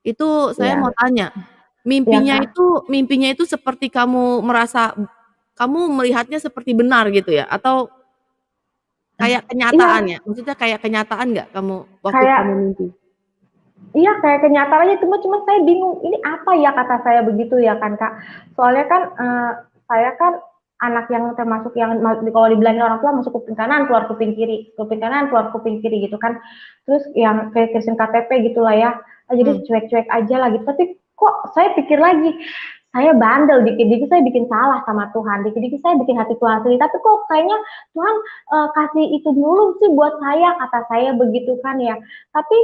Itu saya Ya. mau tanya, Ya Kak. mimpinya itu seperti kamu merasa kamu melihatnya seperti benar gitu ya? Atau kayak kenyataan Iya, ya? Maksudnya kayak kenyataan nggak kamu waktu kamu kayak mimpi? iya kayak kenyataan aja, cuma saya bingung ini apa ya, kata saya begitu ya kan Kak. Soalnya kan saya kan anak yang termasuk yang kalau dibilangin orang tua masuk kuping kanan keluar kuping kiri, kuping kanan keluar kuping kiri gitu kan. Terus yang kayak Kristen KTP gitulah ya. Jadi cuek-cuek aja lah gitu. Tapi kok saya pikir lagi, saya bandel, dikit-dikit saya bikin salah sama Tuhan, dikit-dikit saya bikin hati Tuhan sedih, tapi kok kayaknya Tuhan kasih itu dulu sih buat saya, kata saya begitu kan ya. Tapi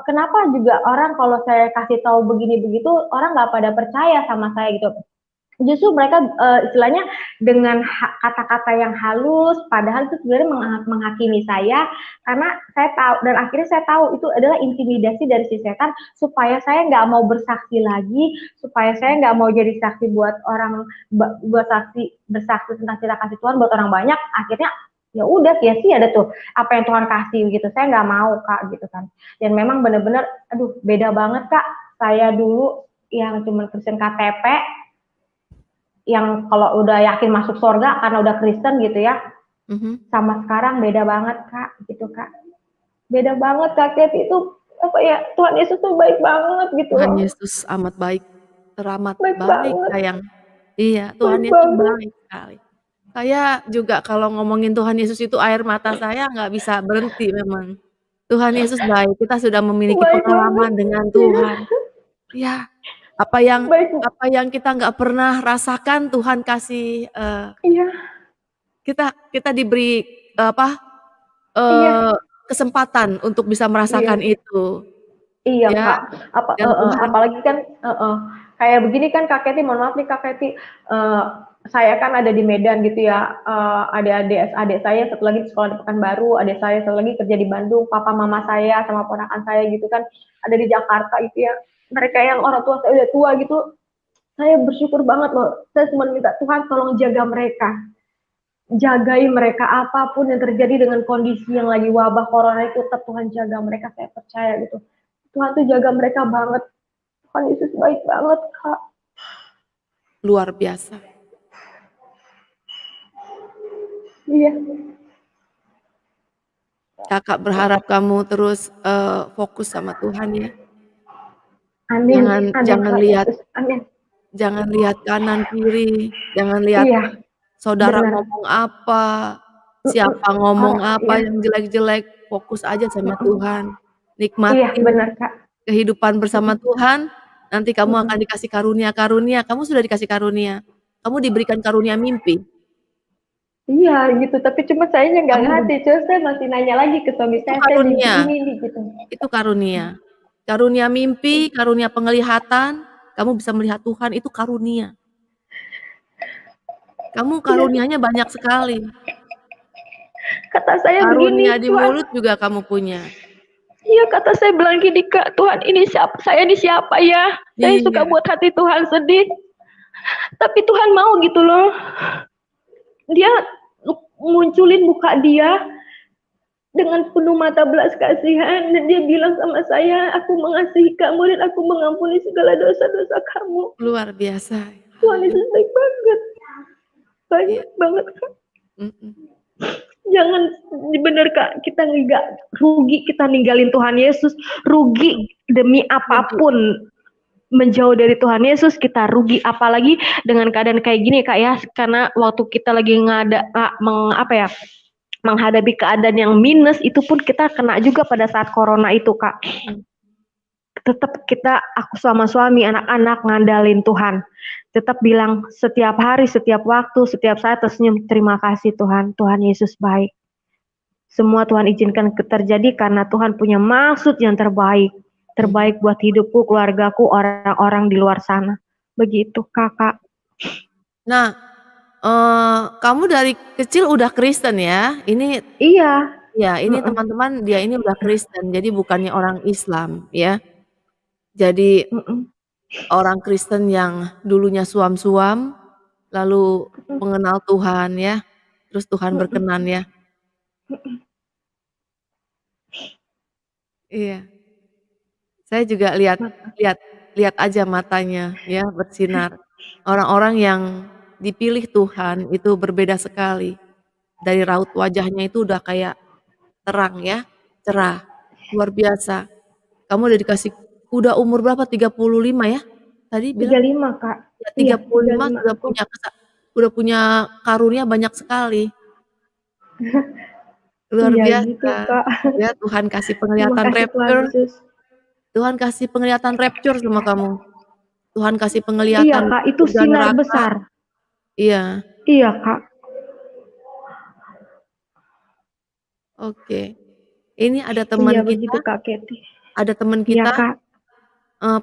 kenapa juga orang kalau saya kasih tahu begini begitu, orang nggak pada percaya sama saya gitu. Justru mereka istilahnya dengan kata-kata yang halus, padahal itu sebenarnya menghakimi saya, karena saya tahu dan akhirnya saya tahu itu adalah intimidasi dari si setan supaya saya nggak mau bersaksi lagi, supaya saya nggak mau jadi saksi buat orang, buat bersaksi tentang cerita kasih Tuhan buat orang banyak. Akhirnya ya udah sia-sia ada tuh apa yang Tuhan kasih gitu. Saya nggak mau Kak gitu kan. Dan memang benar-benar, aduh beda banget Kak. Saya dulu yang cuma Kristen KTP, yang kalau udah yakin masuk surga karena udah Kristen gitu ya, sama sekarang beda banget Kak, gitu Kak. Beda banget Kak, itu apa ya, Tuhan Yesus tuh baik banget gitu. Tuhan Yesus amat baik, teramat baik banget. sayang. Iya, Tuhan Yesus baik sekali. Saya juga kalau ngomongin Tuhan Yesus itu air mata saya nggak bisa berhenti memang. Tuhan Yesus baik, kita sudah memiliki pengalaman dengan Tuhan. Ya, apa yang kita nggak pernah rasakan Tuhan kasih, Iya. kita diberi kesempatan untuk bisa merasakan itu. Iya Ya, Kak, dan Tuhan apalagi kan kayak begini kan Kak Kety, mohon maaf nih Kak Kety, saya kan ada di Medan gitu ya, adik saya satu lagi di sekolah di Pekanbaru, adik saya satu lagi kerja di Bandung, papa mama saya sama ponakan saya gitu kan ada di Jakarta gitu ya. Mereka yang orang tua saya udah tua gitu, saya bersyukur banget loh. Saya cuma minta Tuhan tolong jaga mereka. Jagai mereka apapun yang terjadi dengan kondisi yang lagi wabah corona itu, tetap Tuhan jaga mereka, saya percaya gitu. Tuhan tuh jaga mereka banget. Tuhan Yesus baik banget Kak. Luar biasa. Iya. Kakak berharap kamu terus fokus sama Tuhan ya. Amin. Jangan lihat, Amin. Jangan lihat kanan kiri, jangan lihat saudara ngomong apa, siapa ngomong apa yang jelek-jelek, fokus aja sama Tuhan. Nikmati kehidupan bersama Tuhan, nanti kamu akan dikasih karunia-karunia, kamu sudah dikasih karunia, kamu diberikan karunia mimpi. Iya gitu, tapi cuma sayanya nggak ngerti, terus saya masih nanya lagi ke suami saya, karunia. Ini gitu. Itu karunia. Karunia mimpi, karunia penglihatan, kamu bisa melihat Tuhan, itu karunia. Kamu karunianya banyak sekali. Kata saya karunia begini, di mulut juga kamu punya. Iya, kata saya bilang gini Kak, Tuhan ini siapa? Saya ini siapa ya? Saya suka buat hati Tuhan sedih. Tapi Tuhan mau gitu loh. Dia munculin muka dia dengan penuh mata belas kasihan, dan dia bilang sama saya, aku mengasihi kamu dan aku mengampuni segala dosa-dosa kamu. Luar biasa. Tuhan Yesus baik banget. Baik banget Kak. Jangan, bener Kak, kita nggak rugi kita ninggalin Tuhan Yesus, rugi demi apapun menjauh dari Tuhan Yesus kita rugi, apalagi dengan keadaan kayak gini Kak ya, karena waktu kita lagi menghadapi keadaan yang minus, itu pun kita kena juga pada saat corona itu Kak. Tetap aku sama suami, anak-anak ngandalin Tuhan, tetap bilang setiap hari, setiap waktu, setiap saat tersenyum, terima kasih Tuhan, Tuhan Yesus baik. Semua Tuhan izinkan terjadi karena Tuhan punya maksud yang terbaik buat hidupku, keluargaku, orang-orang di luar sana. Begitu Kakak. Nah, kamu dari kecil udah Kristen ya? Ini ini teman-teman dia ini udah Kristen, jadi bukannya orang Islam ya. Jadi orang Kristen yang dulunya suam-suam, lalu mengenal Tuhan ya, terus Tuhan berkenan ya. Iya. Saya juga lihat aja matanya ya, bersinar. Orang-orang yang dipilih Tuhan itu berbeda sekali. Dari raut wajahnya itu udah kayak terang ya, cerah, luar biasa. Kamu udah udah umur berapa? 35 ya? Tadi bilang? 35 Kak. Ya 35 sudah punya udah punya karunia banyak sekali. Luar Iya biasa. gitu, Kak. Ya, Tuhan kasih Terima penglihatan kasih Tuhan rapture. Yesus. Tuhan kasih penglihatan rapture sama kamu. Tuhan kasih Iya, penglihatan Kak, itu surga sinar neraka. besar. Iya. Iya, Kak. Oke. Ini ada teman Iya kita. begitu, Kak Kety. Ada teman Iya, kita. Kak.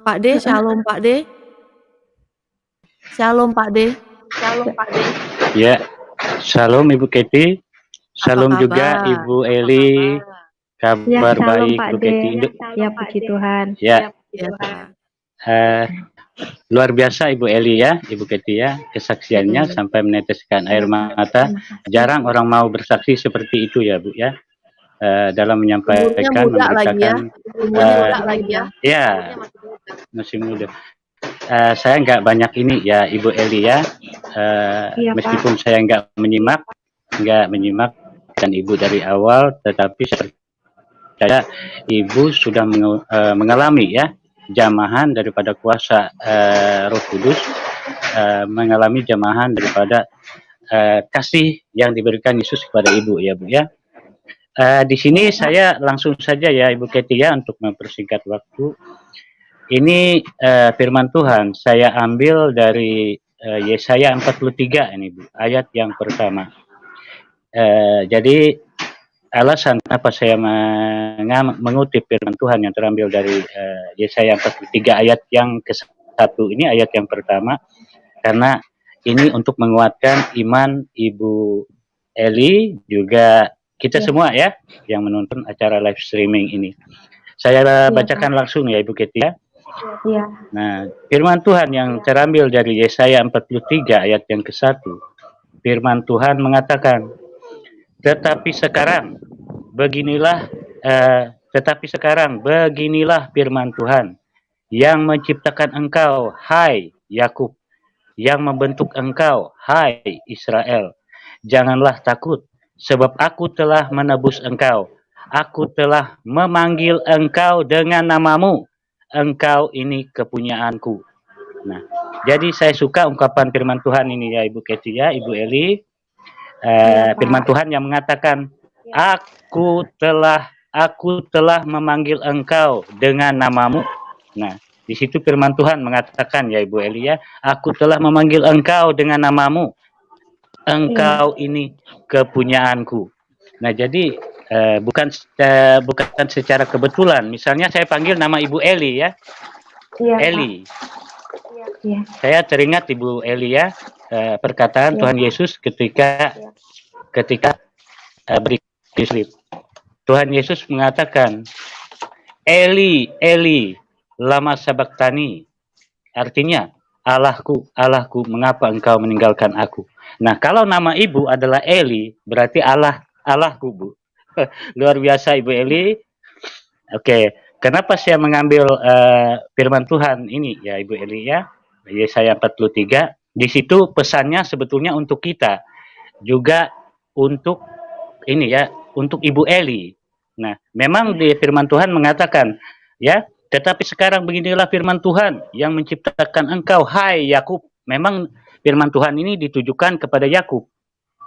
Pak D, shalom Pak D. Shalom Pak D. Shalom Pak D. Ya, shalom Ibu Kety. Shalom juga Ibu Eli. Kabar Ya, baik Pak Bu D. Kety. Ya, puji Tuhan. Ya. Ya, Pak. Luar biasa Ibu Eli ya, Ibu Kety ya, kesaksiannya sampai meneteskan air mata. Jarang orang mau bersaksi seperti itu ya Bu ya. Dalam menyampaikan, memberitakan. Ya, masih muda. Saya nggak banyak ini ya Ibu Eli ya. Meskipun saya nggak menyimak dan Ibu dari awal, tetapi saya Ibu sudah mengalami ya jamahan daripada kuasa Roh Kudus, mengalami jamahan daripada kasih yang diberikan Yesus kepada Ibu ya Bu ya. Di sini saya langsung saja ya Ibu Kety ya, untuk mempersingkat waktu. Ini firman Tuhan saya ambil dari Yesaya 43 ini Bu, ayat yang pertama. Jadi alasan apa saya mengutip firman Tuhan yang terambil dari Yesaya 43 ayat yang ke-1 ini, ayat yang pertama, karena ini untuk menguatkan iman Ibu Eli juga kita semua ya yang menonton acara live streaming ini. Saya bacakan langsung ya Ibu Kety ya. Iya. Nah, firman Tuhan yang terambil dari Yesaya 43 ayat yang ke-1. Firman Tuhan mengatakan, tetapi sekarang beginilah firman Tuhan yang menciptakan engkau, hai Yakub, yang membentuk engkau, hai Israel. Janganlah takut, sebab aku telah menebus engkau. Aku telah memanggil engkau dengan namamu. Engkau ini kepunyaanku. Nah, jadi saya suka ungkapan firman Tuhan ini ya Ibu Kety ya, Ibu Eli. Firman Tuhan yang mengatakan, aku telah memanggil engkau dengan namamu. Nah, di situ firman Tuhan mengatakan ya Ibu Eli ya, aku telah memanggil engkau dengan namamu. Engkau ini kepunyaanku. Nah, jadi bukan secara kebetulan. Misalnya saya panggil nama Ibu Eli ya. Iya, Eli. Iya. Saya teringat Ibu Eli ya, perkataan Tuhan Yesus ketika bersalib. Tuhan Yesus mengatakan, Eli, Eli, lama sabachthani. Artinya, Allahku, Allahku, mengapa engkau meninggalkan aku? Nah, kalau nama Ibu adalah Eli, berarti Allahku Bu. Luar biasa Ibu Eli. Oke, kenapa saya mengambil firman Tuhan ini ya Ibu Eli ya, Yesaya 43. Di situ pesannya sebetulnya untuk kita, juga untuk ini ya, untuk Ibu Eli. Nah, memang di firman Tuhan mengatakan ya, tetapi sekarang beginilah firman Tuhan yang menciptakan engkau, hai Yakub. Memang firman Tuhan ini ditujukan kepada Yakub.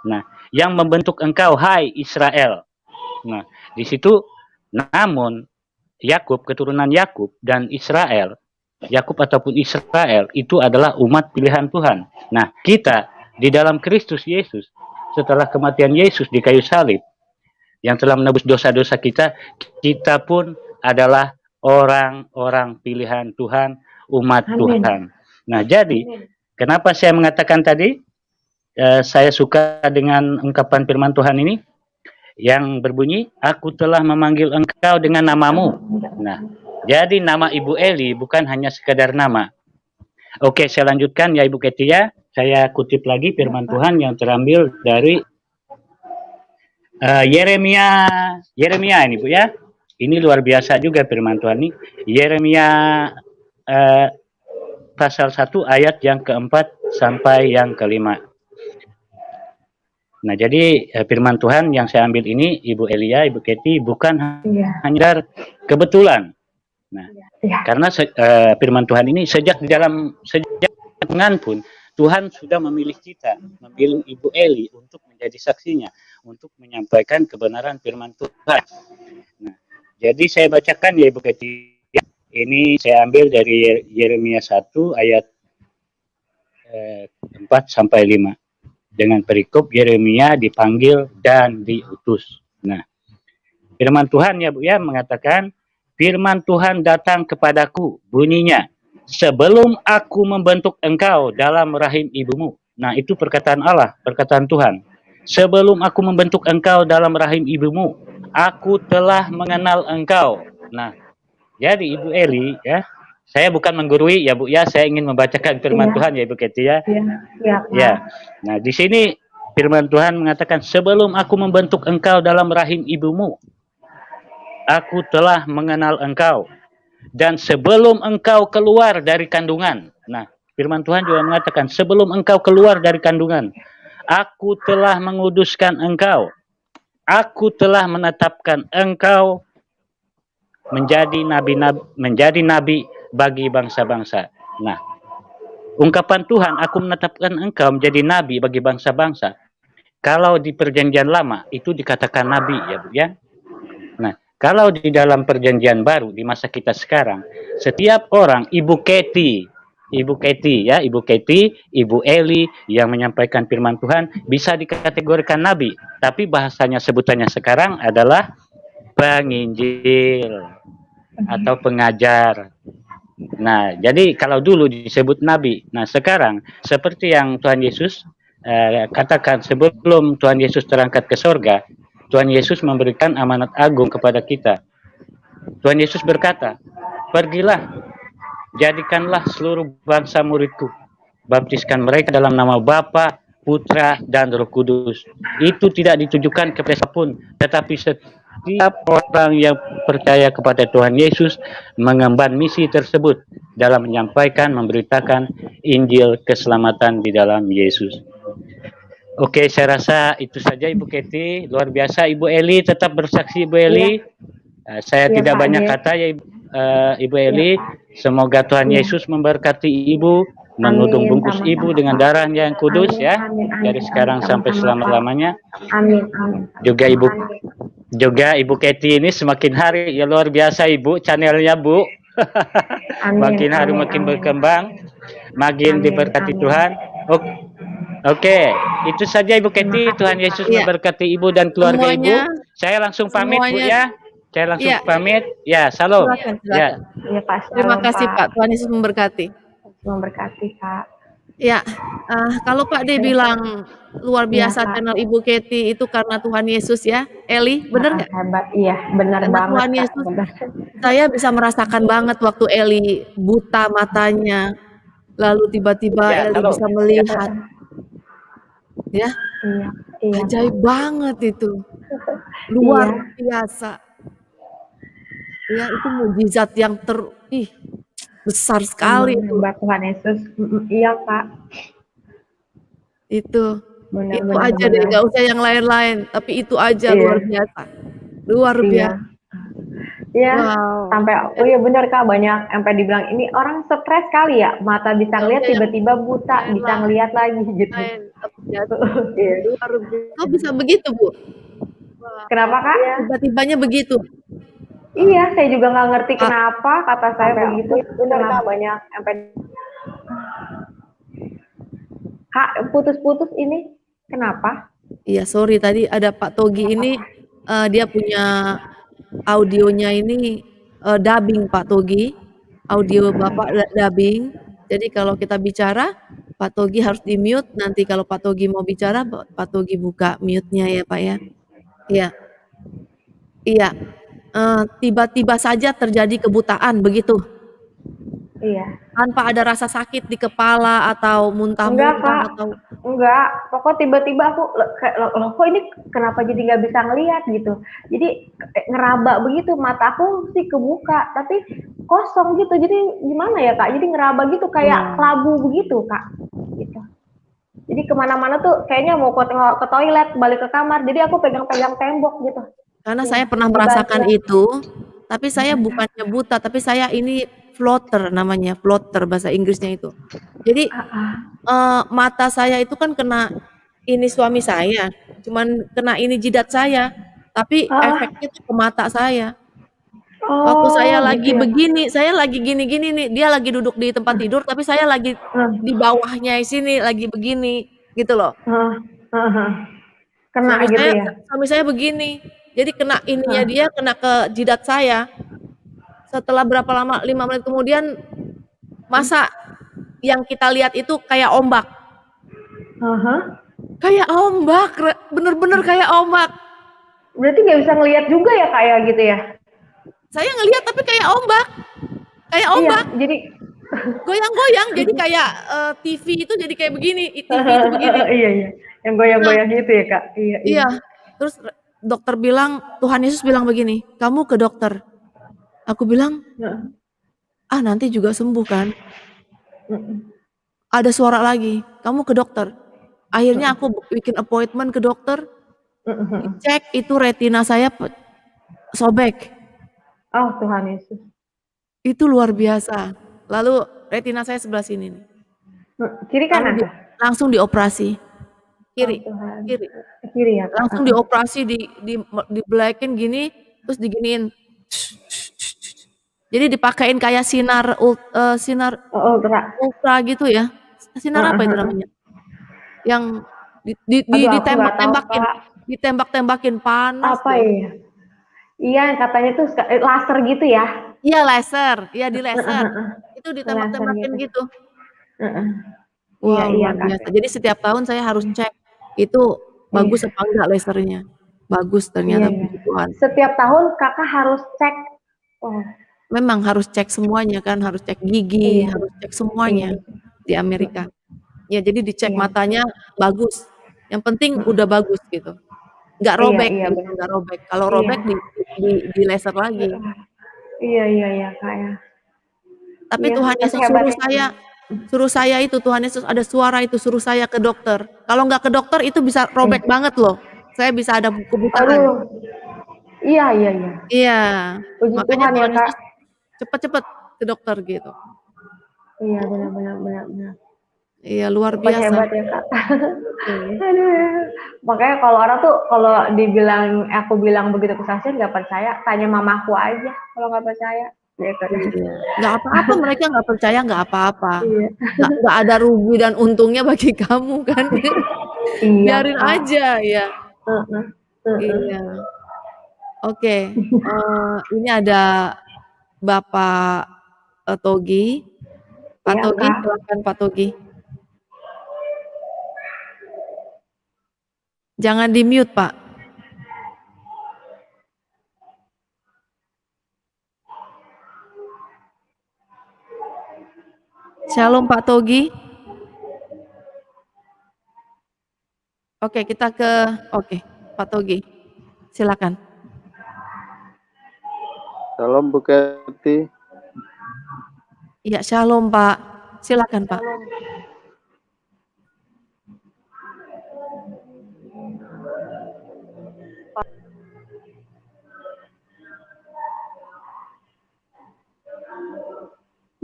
Nah, yang membentuk engkau, hai Israel. Nah, di situ namun Yakub, keturunan Yakub dan Israel, Yakub ataupun Israel itu adalah umat pilihan Tuhan. Nah, kita di dalam Kristus Yesus, setelah kematian Yesus di kayu salib, yang telah menebus dosa-dosa kita, kita pun adalah orang-orang pilihan Tuhan, umat Amin. Tuhan. Nah, jadi kenapa saya mengatakan tadi, saya suka dengan ungkapan firman Tuhan ini, yang berbunyi, aku telah memanggil engkau dengan namamu. Nah, jadi nama Ibu Eli bukan hanya sekedar nama. Oke, saya lanjutkan ya Ibu Kety ya. Saya kutip lagi firman Tuhan yang terambil dari Yeremia ini Bu ya. Ini luar biasa juga firman Tuhan ini. Yeremia pasal 1 ayat yang keempat sampai yang kelima. Nah, jadi firman Tuhan yang saya ambil ini, Ibu Elia, Ibu Kety, bukan hanya kebetulan. Nah, karena firman Tuhan ini sejak pun Tuhan sudah memilih kita, memilih Ibu Eli untuk menjadi saksinya, untuk menyampaikan kebenaran firman Tuhan. Nah, jadi saya bacakan ya Ibu Keti. Ini saya ambil dari Yeremia 1 ayat 4 sampai 5. Dengan perikop Yeremia dipanggil dan diutus. Nah, firman Tuhan ya Bu ya mengatakan, firman Tuhan datang kepadaku, bunyinya, sebelum aku membentuk engkau dalam rahim ibumu. Nah, itu perkataan Allah, perkataan Tuhan. Sebelum aku membentuk engkau dalam rahim ibumu, aku telah mengenal engkau. Nah, jadi Ibu Eli ya, saya bukan menggurui ya Bu ya, saya ingin membacakan firman Tuhan ya Ibu Keti ya. Ya. Nah, di sini firman Tuhan mengatakan, sebelum aku membentuk engkau dalam rahim ibumu, aku telah mengenal engkau. Dan sebelum engkau keluar dari kandungan. Nah, firman Tuhan juga mengatakan, sebelum engkau keluar dari kandungan, aku telah menguduskan engkau. Aku telah menetapkan engkau menjadi nabi bagi bangsa-bangsa. Nah, ungkapan Tuhan, aku menetapkan engkau menjadi nabi bagi bangsa-bangsa. Kalau di perjanjian lama itu dikatakan nabi ya Bu ya. Nah, kalau di dalam perjanjian baru di masa kita sekarang, setiap orang Ibu Keti ya, Ibu Keti, Ibu Eli yang menyampaikan firman Tuhan bisa dikategorikan nabi, tapi bahasanya sebutannya sekarang adalah penginjil atau pengajar. Nah, jadi kalau dulu disebut nabi, nah sekarang seperti yang Tuhan Yesus katakan sebelum Tuhan Yesus terangkat ke sorga, Tuhan Yesus memberikan amanat agung kepada kita. Tuhan Yesus berkata, pergilah, jadikanlah seluruh bangsa muridku, baptiskan mereka dalam nama Bapa, Putra, dan Roh Kudus. Itu tidak ditujukan kepada siapapun, tetapi setiap orang yang percaya kepada Tuhan Yesus mengemban misi tersebut dalam menyampaikan, memberitakan Injil keselamatan di dalam Yesus. Oke, saya rasa itu saja Ibu Keti. Luar biasa Ibu Eli, tetap bersaksi Ibu Eli. Saya tidak banyak kata ya Ibu Eli. Semoga Tuhan Yesus memberkati Ibu, menudung bungkus Ibu dengan darahnya yang kudus ya, dari sekarang sampai selama-lamanya. Amin. Juga Ibu Keti ini semakin hari ya luar biasa Ibu, channelnya Bu. Makin hari makin berkembang, makin diberkati Tuhan. Oke, itu saja Ibu Keti. Tuhan Yesus memberkati Ibu dan keluarga semuanya, Ibu. Saya langsung pamit Bu ya. Saya langsung Iya. pamit. Ya, salam. Silakan. Ya. Ya, Pak. Terima kasih Pak. Tuhan Yesus memberkati. Memberkati Pak. Ya, kalau Pak D bilang luar biasa Pak. channel Ibu Keti itu karena Tuhan Yesus ya, Eli, benar nggak? Hebat, iya, benar Karena banget Tuhan Kak, Yesus, benar. saya bisa merasakan banget waktu Eli buta matanya, lalu tiba-tiba Ya, Eli halo. bisa melihat, ya, Iya. ajaib banget itu, luar biasa. Ya, itu mujizat yang besar sekali. Hebat Tuhan Yesus. Iya Kak. Itu Benar, aja deh, nggak usah yang lain-lain, tapi itu aja luar biasa, luar biasa. Iya, Wow. sampai iya benar Kak, banyak sampai dibilang ini orang stres kali ya, mata bisa ngeliat tiba-tiba buta, bisa ngeliat lagi gitu. Luar biasa. Kok bisa begitu Bu? Kenapa Kak? Tiba-tibanya begitu. Iya, saya juga nggak ngerti kenapa kata saya begitu. Benar Kak, banyak sampai Kak putus-putus ini kenapa? Iya, sorry tadi ada Pak Togi ini dia punya audionya ini dubbing Pak Togi, audio Bapak dubbing. Jadi kalau kita bicara Pak Togi harus di mute, nanti kalau Pak Togi mau bicara Pak Togi buka mute-nya ya Pak ya. Iya. Iya. Tiba-tiba saja terjadi kebutaan begitu. Iya. Tanpa ada rasa sakit di kepala atau muntah-muntah atau enggak, pokok tiba-tiba aku loh kok ini kenapa jadi nggak bisa ngelihat gitu, jadi ngeraba begitu, mata aku sih kebuka tapi kosong gitu, jadi gimana ya Kak, jadi ngeraba gitu kayak kelabu begitu Kak, gitu. Jadi kemana-mana tuh kayaknya mau ke toilet, balik ke kamar, jadi aku pegang-pegang tembok gitu. Karena saya pernah merasakan itu Tapi saya bukannya buta, tapi saya ini floater namanya, floater bahasa Inggrisnya itu. Jadi, mata saya itu kan kena ini suami saya, cuman kena ini jidat saya, tapi efeknya tuh ke mata saya. Waktu saya Oh, lagi gitu ya, Kak? begini, saya lagi gini-gini nih, dia lagi duduk di tempat tidur, tapi saya lagi di bawahnya sini, lagi begini, gitu loh. Kena gitu ya? Suami saya begini, jadi kena ininya Heeh. dia, kena ke jidat saya. Setelah berapa lama, 5 menit kemudian, masa yang kita lihat itu kayak ombak. Kayak ombak, bener-bener kayak ombak. Berarti nggak bisa ngelihat juga ya, Kak, ya, gitu ya? Saya ngelihat tapi kayak ombak. Kayak Iya, ombak. jadi Goyang-goyang, jadi kayak TV itu jadi kayak begini, TV itu begini. iya, iya. Yang Nah, goyang-goyang gitu ya, Kak? Iya, iya. iya. Terus dokter bilang, Tuhan Yesus bilang begini, kamu ke dokter. Aku bilang, nanti juga sembuh kan. Ada suara lagi, kamu ke dokter. Akhirnya aku bikin appointment ke dokter, dicek itu retina saya sobek. Oh, Tuhan Yesus. Itu luar biasa. Lalu retina saya sebelah sini nih. Kiri kanan, Kak? Langsung dioperasi. Oh, Kiri, Tuhan. kiri. Kiri ya, Kak? Langsung dioperasi, di blackin gini, terus diginiin. Jadi dipakein kayak sinar ultra gitu ya. Sinar apa itu namanya? Yang Aduh, aku nggak tahu, ditembak-tembakin, Kak. ditembak-tembakin, panas Apa loh. ya? Iya, katanya tuh laser gitu ya? Iya laser, iya di laser. Itu Laser ditembak-tembakin gitu. gitu. Iya, Wow, iya, luar Kak. biasa. Jadi setiap tahun saya harus cek, itu bagus Iya. apa enggak lasernya. Bagus Iya, ternyata, iya. puji Tuhan. Setiap tahun Kakak harus cek. Oh, Memang harus cek semuanya kan, harus cek gigi, iya. harus cek Iya, semuanya di Amerika. Ya jadi dicek iya. matanya bagus, yang penting udah bagus gitu. Nggak Iya, robek iya, gitu, benar. nggak robek. Kalau Iya. robek di laser lagi. Iya, iya, iya, Kak, ya. Tapi Iya, Tuhan tapi Yesus hebat ya. suruh saya itu, Tuhan Yesus ada suara itu suruh saya ke dokter. Kalau nggak ke dokter itu bisa robek banget loh. Saya bisa ada kebutaan. Aduh. Iya, iya, iya. Iya, Puji makanya Tuhan ya, Tuhan Kak. Yesus cepet-cepet ke dokter gitu. Iya, benar, benar, benar, benar. Iya, luar biasa. Hebat ya, Kak. Aduh. Makanya kalau orang tuh kalau dibilang aku bilang begitu kesaksian nggak percaya, tanya mamaku aja kalau nggak percaya. Gitu. Iya, nggak apa-apa, mereka nggak percaya nggak apa-apa. Iya. Nggak ada rugi dan untungnya bagi kamu kan. Iya, Biarin Kak. aja ya. Heeh. Heeh. Iya. Oke, ini ada Bapak Togi. Pak Iya, Togi, Kak. silakan Pak Togi. Jangan di-mute, Pak. Shalom Pak Togi. Oke, kita Pak Togi. Silakan. Shalom Bu Kety. Iya, shalom Pak. Silakan Pak.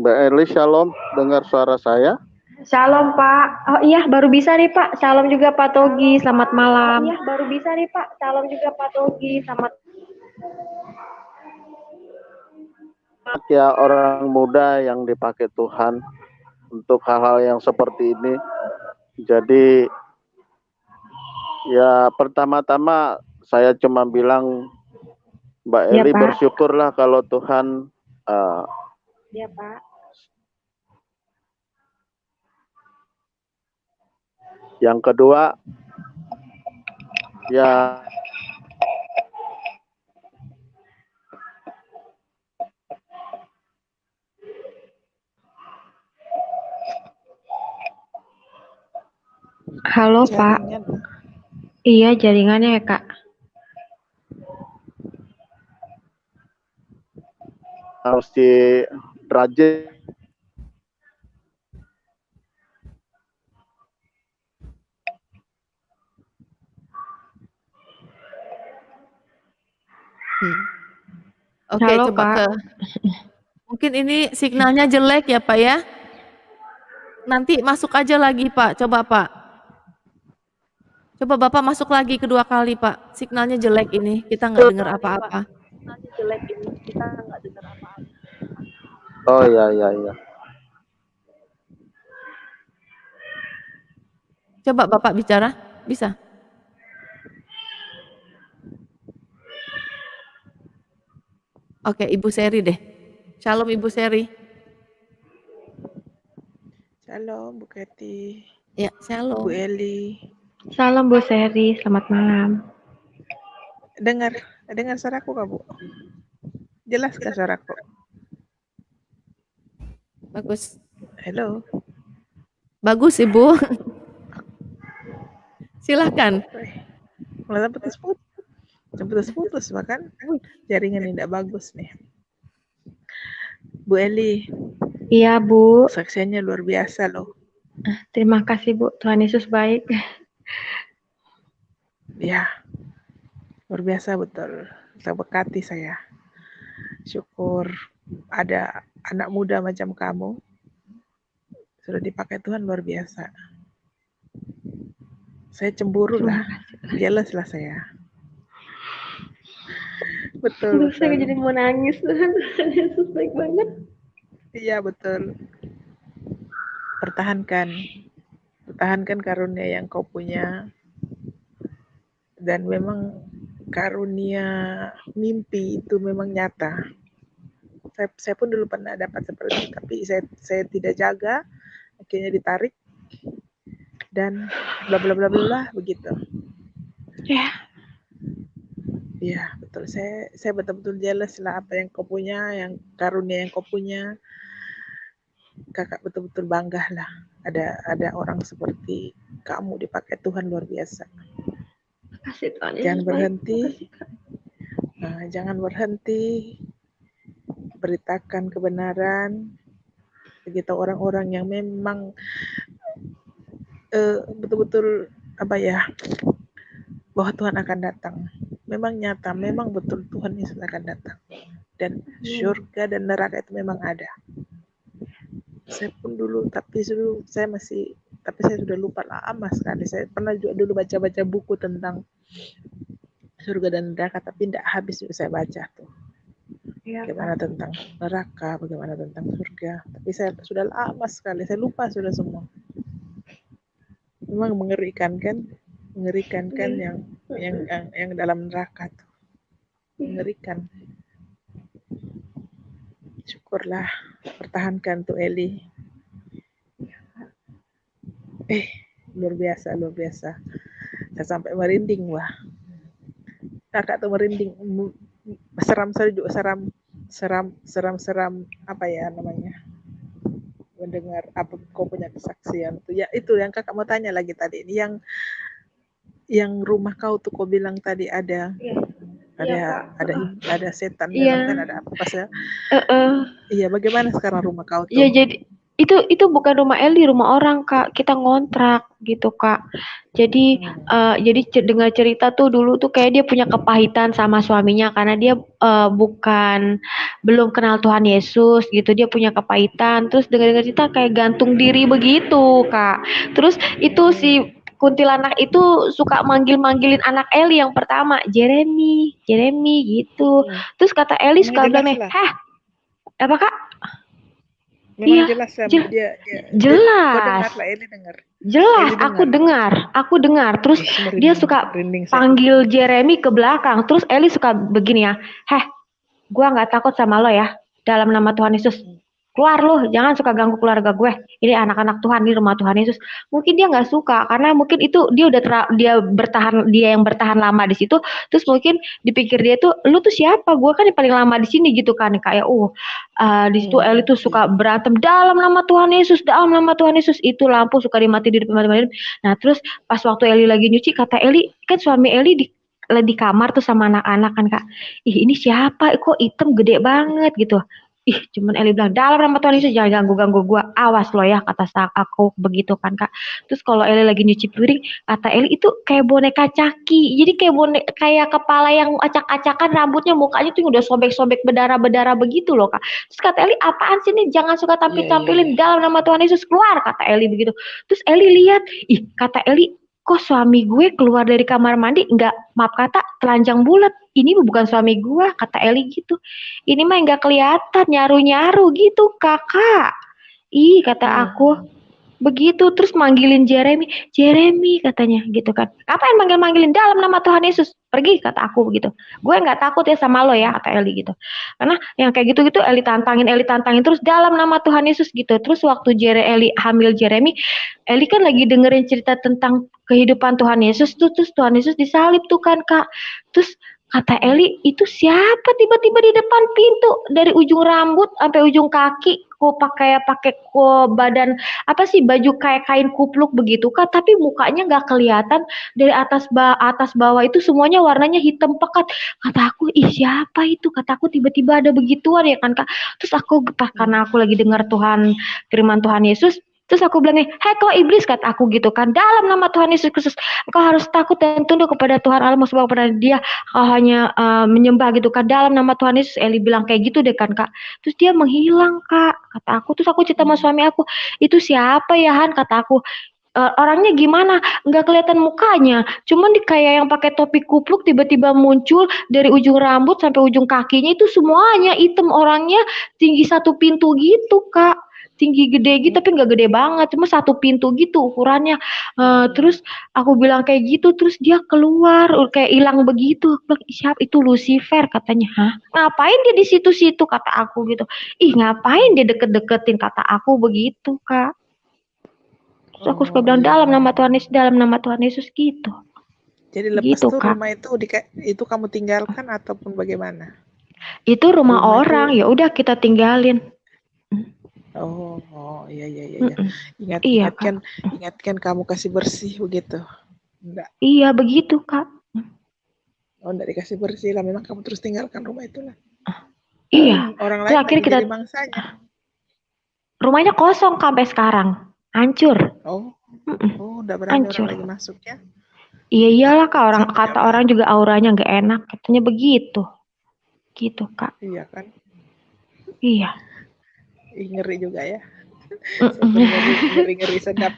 Mbak Eli, shalom. Dengar suara saya? Shalom Pak. Oh iya, baru bisa nih Pak. Shalom juga Pak Togi. Selamat malam. Oh iya, baru bisa nih Pak. Shalom juga Pak Togi. Selamat. Ya, orang muda yang dipakai Tuhan untuk hal-hal yang seperti ini. Jadi ya pertama-tama saya cuma bilang Mbak Ya, Eli Pak. bersyukurlah kalau Tuhan Ya Pak. yang kedua ya Halo Pak. Iya, jaringannya ya Kak. harus dirajin. Oke, Halo, coba Kak. mungkin ini signalnya jelek ya, Pak, ya? Nanti masuk aja lagi, Pak. Coba, Pak. Coba Bapak masuk lagi kedua kali, Pak. Signalnya jelek ini, kita nggak dengar apa-apa. Oh iya. Coba Bapak bicara, bisa? Oke, Ibu Seri deh. Shalom Ibu Seri. Shalom Bu Keti, Ya, shalom. Bu Eli. Salam Bu Seri, selamat malam. Dengar suaraku Kak Bu? Jelas kah suaraku? Bagus. Halo. Bagus Ibu. Silakan. Malah putus-putus bahkan jaringan tidak bagus nih. Bu Eli. Iya Bu. Saksiannya luar biasa loh. Terima kasih Bu, Tuhan Yesus baik. Ya, luar biasa betul. Terberkati saya. Syukur ada anak muda macam kamu. Sudah dipakai Tuhan luar biasa. Saya cemburu lah. Jelas lah saya. Betul. Saya jadi mau nangis. Tuhan Yesus baik banget. Iya betul. Pertahankan karunia yang kau punya. Dan memang karunia mimpi itu memang nyata. Saya pun dulu pernah dapat seperti itu, tapi saya tidak jaga, akhirnya ditarik dan bla bla bla bla begitu. Ya betul. Saya betul-betul jelas lah apa yang kau punya, yang karunia yang kau punya. Kakak betul-betul bangga lah. Ada orang seperti kamu dipakai Tuhan luar biasa. Kasih Tuhan Yesus. Jangan berhenti. Jangan berhenti. Beritakan kebenaran. Begitu orang-orang yang memang betul-betul bahwa Tuhan akan datang. Memang nyata, memang betul Tuhan Yesus akan datang. Dan surga dan neraka itu memang ada. Saya pun dulu, tapi saya sudah lupa lama sekali. Saya pernah juga dulu baca-baca buku tentang surga dan neraka, tapi tidak habis juga saya baca tuh. Bagaimana tentang neraka, bagaimana tentang surga. Tapi saya sudah lama sekali, saya lupa sudah semua. Memang mengerikan kan yang dalam neraka tuh. Mengerikan. Syukurlah, pertahankan tuh Eli. Luar biasa. Saya sampai merinding, wah. Kakak tuh merinding, seram apa ya namanya? Mendengar apa kau punya kesaksian tuh. Ya itu yang kakak mau tanya lagi tadi. Ini yang rumah kau tuh kau bilang tadi ada setan dalam kan, ada apa ya? Iya, bagaimana sekarang rumah kau tuh? Iya, jadi itu bukan rumah Eli, rumah orang Kak. Kita ngontrak gitu Kak. Jadi dengar cerita tuh dulu tuh kayak dia punya kepahitan sama suaminya karena dia belum kenal Tuhan Yesus gitu. Dia punya kepahitan. Terus dengar cerita kayak gantung diri begitu Kak. Terus itu si kuntilanak itu suka manggilin anak Eli yang pertama, Jeremy gitu. Terus kata Eli suka bilang, apa Kak? Memang jelas dia jelas. Jelas, aku dengar. Terus dia suka panggil Jeremy ke belakang. Terus Eli suka begini ya, gua nggak takut sama lo ya. Dalam nama Tuhan Yesus, keluar lo, jangan suka ganggu keluarga gue. Ini anak-anak Tuhan, ini rumah Tuhan Yesus. Mungkin dia nggak suka karena mungkin itu dia yang bertahan lama di situ. Terus mungkin dipikir dia tuh, lu tuh siapa? Gue kan yang paling lama di sini gitu kan. Kayak di situ Eli tuh suka berantem dalam nama Tuhan Yesus, itu lampu suka dimati-mati. Nah terus pas waktu Eli lagi nyuci, kata Eli, kan suami Eli di kamar tuh sama anak-anak kan Kak. Ini siapa? Kok hitam gede banget gitu. Cuman Eli bilang, dalam nama Tuhan Yesus jangan ganggu-ganggu gua, awas lo ya, kata aku begitu kan Kak. Terus kalau Eli lagi nyuci piring, kata Eli itu kayak boneka caki, jadi kayak kepala yang acak-acakan, rambutnya, mukanya tuh udah sobek-sobek berdarah-berdarah begitu loh Kak. Terus kata Eli, apaan sih nih, jangan suka tampil-tampilin, dalam nama Tuhan Yesus keluar, kata Eli begitu. Terus Eli lihat, kata Eli, kok suami gue keluar dari kamar mandi nggak, maaf kata, telanjang bulat, ini bukan suami gue, kata Eli gitu. Ini mah nggak kelihatan, nyaru-nyaru gitu kakak. Kata aku begitu. Terus manggilin Jeremy katanya gitu kan. Ngapain manggilin dalam nama Tuhan Yesus, pergi, kata aku begitu. Gue nggak takut ya sama lo ya, kata Eli gitu. Karena yang kayak gitu-gitu Eli tantangin terus dalam nama Tuhan Yesus gitu. Terus waktu Eli hamil Jeremy, Eli kan lagi dengerin cerita tentang kehidupan Tuhan Yesus tuh, terus Tuhan Yesus disalib tuh kan Kak. Terus kata Eli, itu siapa tiba-tiba di depan pintu, dari ujung rambut sampai ujung kaki, kok pakai badan apa sih, baju kayak kain kupluk begitu Kak, tapi mukanya nggak kelihatan, dari atas bawah itu semuanya warnanya hitam pekat. Kata aku, siapa itu? Kata aku, tiba-tiba ada begituan ya kan Kak. Terus aku karena aku lagi dengar firman Tuhan Yesus, terus aku bilang, hei kau iblis, kata aku gitu kan, dalam nama Tuhan Yesus Kristus, engkau harus takut dan tunduk kepada Tuhan Allahmu, sebab kepada Dia kau hanya menyembah gitu kan, dalam nama Tuhan Yesus. Eli bilang kayak gitu deh kan Kak. Terus dia menghilang Kak, kata aku. Terus aku cerita sama suami aku, itu siapa ya Han, kata aku. Orangnya gimana? Nggak kelihatan mukanya, cuman kayak yang pakai topi kupluk tiba-tiba muncul dari ujung rambut sampai ujung kakinya itu semuanya hitam, orangnya tinggi satu pintu gitu Kak. Tinggi gede gitu tapi nggak gede banget, cuma satu pintu gitu ukurannya. Terus aku bilang kayak gitu, terus dia keluar kayak hilang begitu. Siapa itu? Lucifer, katanya. Hah, ngapain dia di situ-situ, kata aku gitu. Ngapain dia deket-deketin, kata aku begitu Kak. Terus aku suka bilang dalam nama Tuhan Yesus gitu. Jadi lepas gitu, tuh Kak. Rumah itu kamu tinggalkan ataupun bagaimana? Itu rumah orang, ya udah kita tinggalin. Iya. Ingatkan kamu kasih bersih begitu. Enggak. Iya begitu Kak. Enggak dikasih bersih lah, memang kamu terus tinggalkan rumah itu lah. Iya. Orang lain akhirnya kita jadi mangsanya. Rumahnya kosong sampai sekarang, hancur. Udah berani hancur. Orang lagi masuk ya? Iya iyalah Kak, kata orang juga auranya nggak enak, katanya begitu. Gitu Kak. Iya kan? Iya. Ngeri juga ya. Ngeri sedap.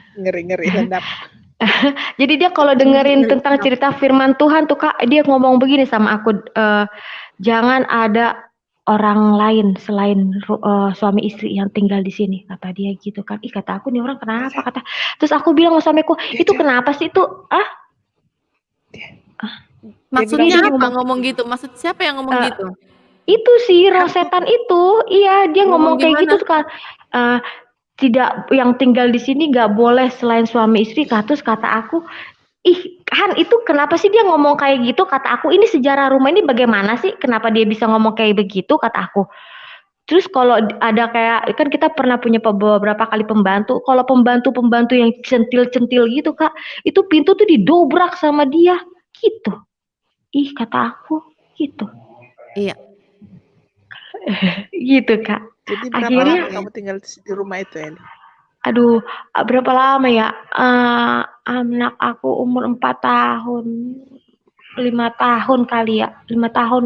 Jadi dia kalau dengerin tentang cerita firman Tuhan tuh Kak, dia ngomong begini sama aku, jangan ada orang lain selain suami istri yang tinggal di sini, kata dia gitu kan. Kata aku, nih orang kenapa, kata. Terus aku bilang sama suamiku, itu kenapa sih itu? Maksudnya apa ngomong gitu? Maksud siapa yang ngomong gitu? Itu si setan itu, iya dia ngomong kayak gitu kan. Tidak, yang tinggal di sini nggak boleh selain suami istri. Terus kata aku, Han itu kenapa sih dia ngomong kayak gitu? Kata aku, ini sejarah rumah ini bagaimana sih? Kenapa dia bisa ngomong kayak begitu? Kata aku. Terus kalau ada kayak, kan kita pernah punya beberapa kali pembantu. Kalau pembantu yang centil-centil gitu Kak, itu pintu tuh didobrak sama dia, gitu. Kata aku, gitu. Iya. Gitu Kak. Jadi berapa lama kamu tinggal di rumah itu Eli? Aduh, berapa lama ya? Anak aku umur 4 tahun, 5 tahun kali ya, 5 tahun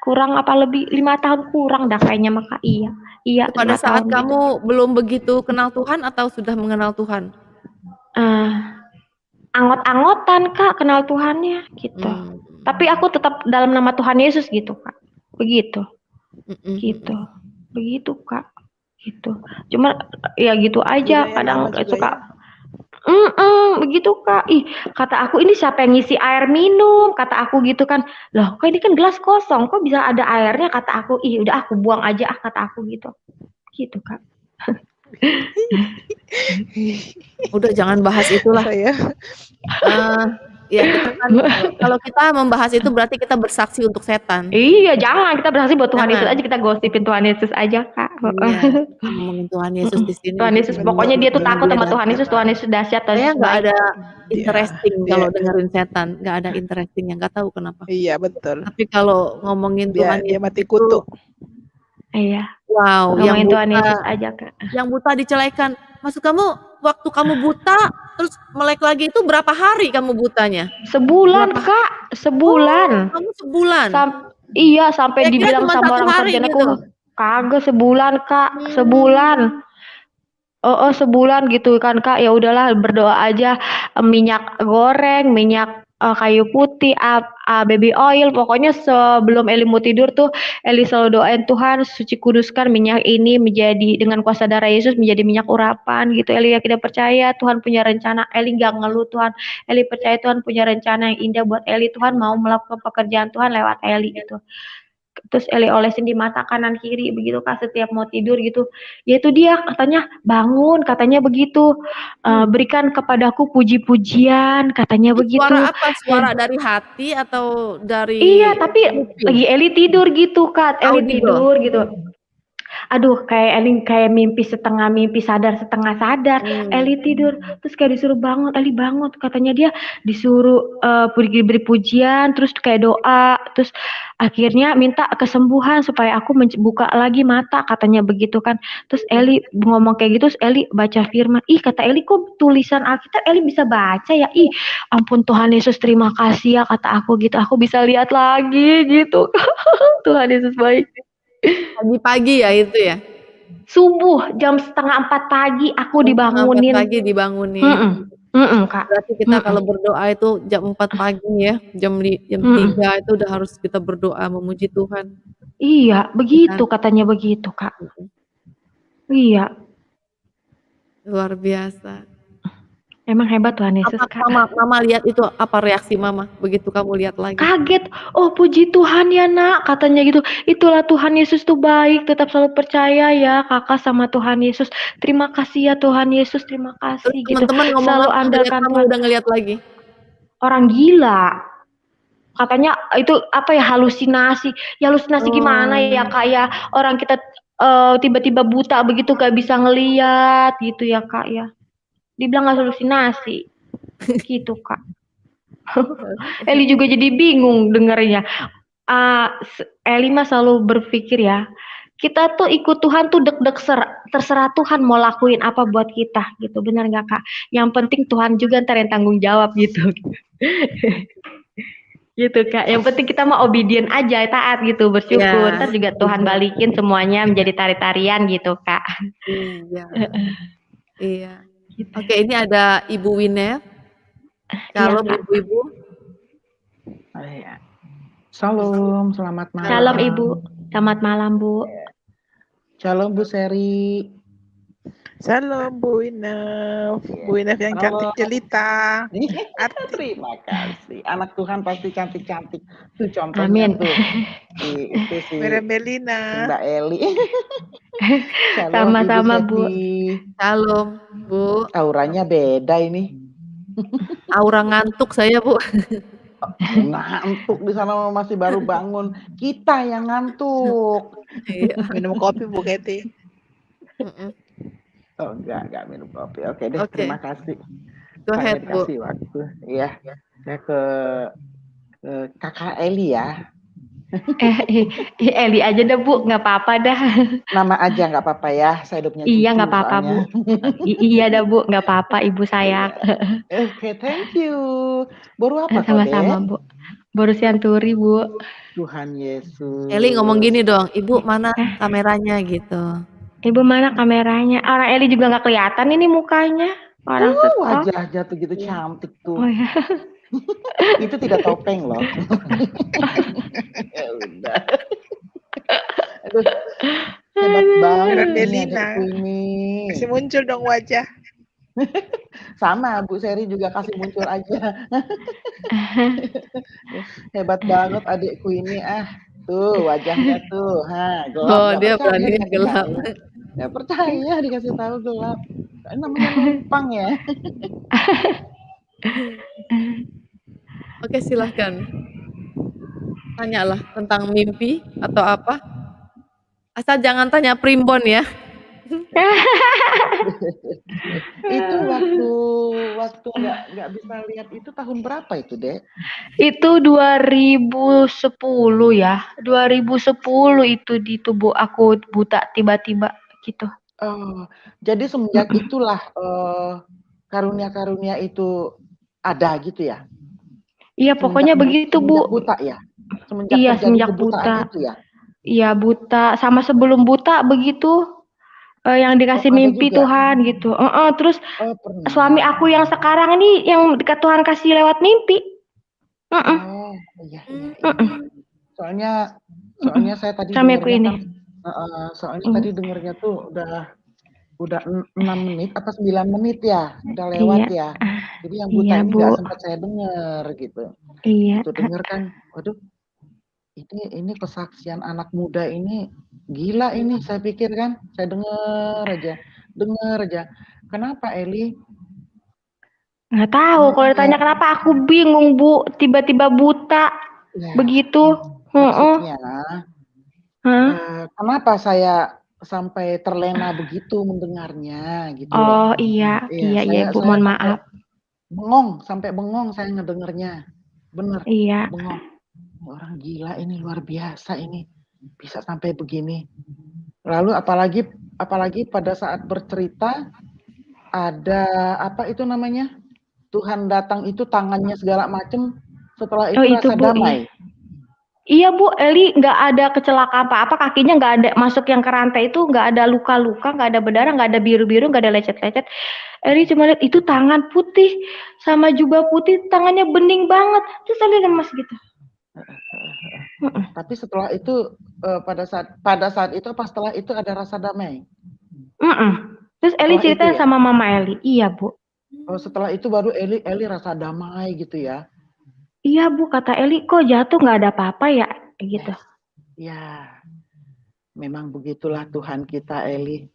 kurang apa lebih, 5 tahun kurang dah kayaknya Maka. Iya. Pada saat kamu gitu. Belum begitu kenal Tuhan atau sudah mengenal Tuhan? Angot-angotan Kak kenal Tuhannya gitu. Tapi aku tetap dalam nama Tuhan Yesus gitu Kak. Begitu. Gitu. Begitu Kak. Gitu. Cuma ya gitu aja, kadang suka begitu Kak. Kata aku, ini siapa yang ngisi air minum? Kata aku gitu kan. Loh, kok ini kan gelas kosong, kok bisa ada airnya? Kata aku, udah aku buang aja kata aku gitu. Gitu Kak. Udah jangan bahas itulah. Ya kita kan, kalau kita membahas itu berarti kita bersaksi untuk setan. Iya, jangan, kita bersaksi buat Tuhan Yesus aja, kita gosipin Tuhan Yesus aja Kak. Iya, ngomongin Tuhan Yesus di sini. Tuhan Yesus, pokoknya dia tuh takut sama Tuhan Yesus dahsyat. Saya nggak ada interesting kalau dengerin setan, nggak ada interesting yang nggak tahu kenapa. Iya betul. Tapi kalau ngomongin Tuhan dia mati kutu. Iya. Wow, Ngomongin Tuhan Yesus aja, Kak. yang buta dicelekan. Maksud kamu waktu kamu buta terus melek lagi itu berapa hari kamu butanya? Sebulan, Kak. Sebulan. Kamu sebulan? Iya, sampai Saya kira dibilang cuma sama 1 orang hari kerjaan aku, gitu. kagak sebulan, Kak. Sebulan. Sebulan gitu kan, Kak. Ya udahlah, berdoa aja, minyak goreng, minyak kayu putih, baby oil, pokoknya sebelum Eli mau tidur tuh Eli selalu doain, Tuhan suci kuduskan minyak ini menjadi dengan kuasa darah Yesus menjadi minyak urapan gitu. Eli yakin dan percaya Tuhan punya rencana. Eli nggak ngeluh Tuhan. Eli percaya Tuhan punya rencana yang indah buat Eli. Tuhan mau melakukan pekerjaan Tuhan lewat Eli gitu. Terus Eli olesin di mata kanan kiri begitu, Kak, setiap mau tidur gitu. Ya itu dia katanya, bangun katanya begitu, berikan kepadaku puji-pujian katanya begitu. Suara apa? Suara dari hati atau dari Iya, tapi lagi Eli tidur gitu, Kak. Eli tidur gitu. Aduh, kayak mimpi setengah mimpi, sadar setengah sadar. Eli tidur, terus kayak disuruh bangun, Eli bangun. Katanya dia disuruh beri pujian, terus kayak doa, terus akhirnya minta kesembuhan supaya aku buka lagi mata, katanya begitu kan. Terus Eli ngomong kayak gitu, terus Eli baca firman. Ih, kata Eli, kok tulisan Alkitab Eli bisa baca ya? Ih, ampun Tuhan Yesus, terima kasih ya, kata aku gitu. Aku bisa lihat lagi gitu. Tuhan Yesus baik. Pagi-pagi ya itu ya? Subuh jam 3:30 pagi aku dibangunin. 4 pagi dibangunin. Kak. Berarti kita kalau berdoa itu jam 4 pagi ya, jam 3 itu udah harus kita berdoa memuji Tuhan. Iya, begitu katanya begitu, Kak. Iya. Luar biasa. Emang hebat Tuhan Yesus, Kak. Mama lihat itu, apa reaksi Mama begitu kamu lihat lagi? Kaget. Oh, puji Tuhan ya, Nak, katanya gitu. Itulah Tuhan Yesus tuh baik, tetap selalu percaya ya Kakak sama Tuhan Yesus. Terima kasih ya Tuhan Yesus, terima kasih gitu. Teman-teman ngomong Selalu apa andalkan kamu Tuhan. udah ngeliat lagi? Orang gila. Katanya itu apa ya, halusinasi. Ya halusinasi gimana ya, Kak ya? Orang kita tiba-tiba buta begitu gak bisa ngeliat gitu ya, Kak ya. Dibilang halusinasi. Gitu, Kak. Eli juga jadi bingung dengernya. Eli mah selalu berpikir ya, kita tuh ikut Tuhan tuh deg-deg terserah Tuhan mau lakuin apa buat kita gitu, benar nggak, Kak? Yang penting Tuhan juga ntar yang tanggung jawab gitu. Gitu, Kak. Yang penting kita mau obedient aja, taat gitu, bersyukur. Ntar juga Tuhan balikin semuanya menjadi tari-tarian gitu, Kak. Iya. Oke, ini ada Ibu Winef. Shalom ibu-ibu. Shalom, selamat malam. Shalom Ibu, selamat malam Bu. Shalom Bu Seri. Shalom Bu Winef. Bu Winef yang cantik jelita. Terima kasih. Anak Tuhan pasti cantik-cantik. Tuh contohnya. Amin. Tuh. Itu sih. Melina. Mbak Eli. Sama-sama Bu. Shalom Bu. Auranya beda ini. Aura ngantuk saya Bu. Ngantuk di sana masih baru bangun. Kita yang ngantuk. Minum kopi Bu Keti. Oh enggak minum kopi. Oke deh, terima kasih. Go ahead, Bu. Kasih waktu. Iya. Saya ke Kakak Eli ya. Eli aja dah Bu, nggak apa-apa dah. Nama aja nggak apa-apa ya, saya hidupnya cucu. Iya nggak apa-apa Bu. Iya dah Bu, nggak apa-apa Ibu sayang. Oke, thank you. Baru apa? Sama-sama Bu. Baru sianturi Bu. Tuhan Yesus. Eli ngomong gini dong, Ibu mana kameranya gitu. Ibu mana kameranya? Orang Eli juga nggak kelihatan ini mukanya. Orang wajahnya tuh gitu cantik tuh. Oh, ya. Itu tidak topeng loh. Ya udah. Aduh, hebat banget Melina. Kasih muncul dong wajah. Sama Bu Seri juga kasih muncul aja. Hebat banget adikku ini tuh wajahnya tuh. Gelap. Dia berani gelap. Gak percaya dikasih tahu gelap. Namanya numpang ya. Oke, silahkan. Tanyalah tentang mimpi atau apa. Asal jangan tanya primbon ya. Itu waktu nggak bisa lihat itu tahun berapa itu, Dek? Itu 2010 ya. 2010 itu di tubuh aku buta tiba-tiba gitu. Oh, jadi semenjak itulah karunia-karunia itu ada gitu ya? Iya, pokoknya begitu, semenjak Bu. buta ya? Semenjak Iya, terjadi semenjak kebutaan buta. itu ya? Iya, buta. Sama sebelum buta begitu, yang dikasih ada mimpi juga? Tuhan gitu. Terus Pernah. suami aku yang sekarang ini yang Tuhan kasih lewat mimpi. Oh, iya. Soalnya saya tadi Suami aku dengarnya ini. kan, soalnya tadi dengarnya tuh udah 6 menit apa 9 menit ya, udah lewat ya. Jadi yang buta ini nggak sempat saya dengar gitu. Iya. Itu dengar kan, waduh, ini kesaksian anak muda ini gila ini, saya pikir kan, saya dengar aja. Kenapa Eli? Nggak tahu, kalau ditanya kenapa aku bingung, Bu, tiba-tiba buta begitu. Maksudnya, kenapa saya sampai terlena begitu mendengarnya gitu loh. Oh iya Bu, mohon maaf. Sampai bengong saya ngedengernya. Bener, Iya. bengong. Orang gila ini, luar biasa ini. Bisa sampai begini. Lalu apalagi pada saat bercerita ada apa itu namanya? Tuhan datang itu tangannya segala macem, setelah itu rasa Bu, damai. Iya Bu, Eli nggak ada kecelakaan apa-apa, kakinya nggak ada masuk yang ke rantai itu, nggak ada luka-luka, nggak ada berdarah, nggak ada biru-biru, nggak ada lecet-lecet. Eli cuma lihat itu tangan putih sama jubah putih, tangannya bening banget. Terus Eli lemas gitu. Tapi setelah itu pada saat itu apa setelah itu ada rasa damai? Terus Eli cerita sama Mama Eli, iya Bu. Oh, setelah itu baru Eli rasa damai gitu ya? Iya Bu, kata Eli, kok jatuh nggak ada apa-apa ya, gitu. Ya, memang begitulah Tuhan kita, Eli.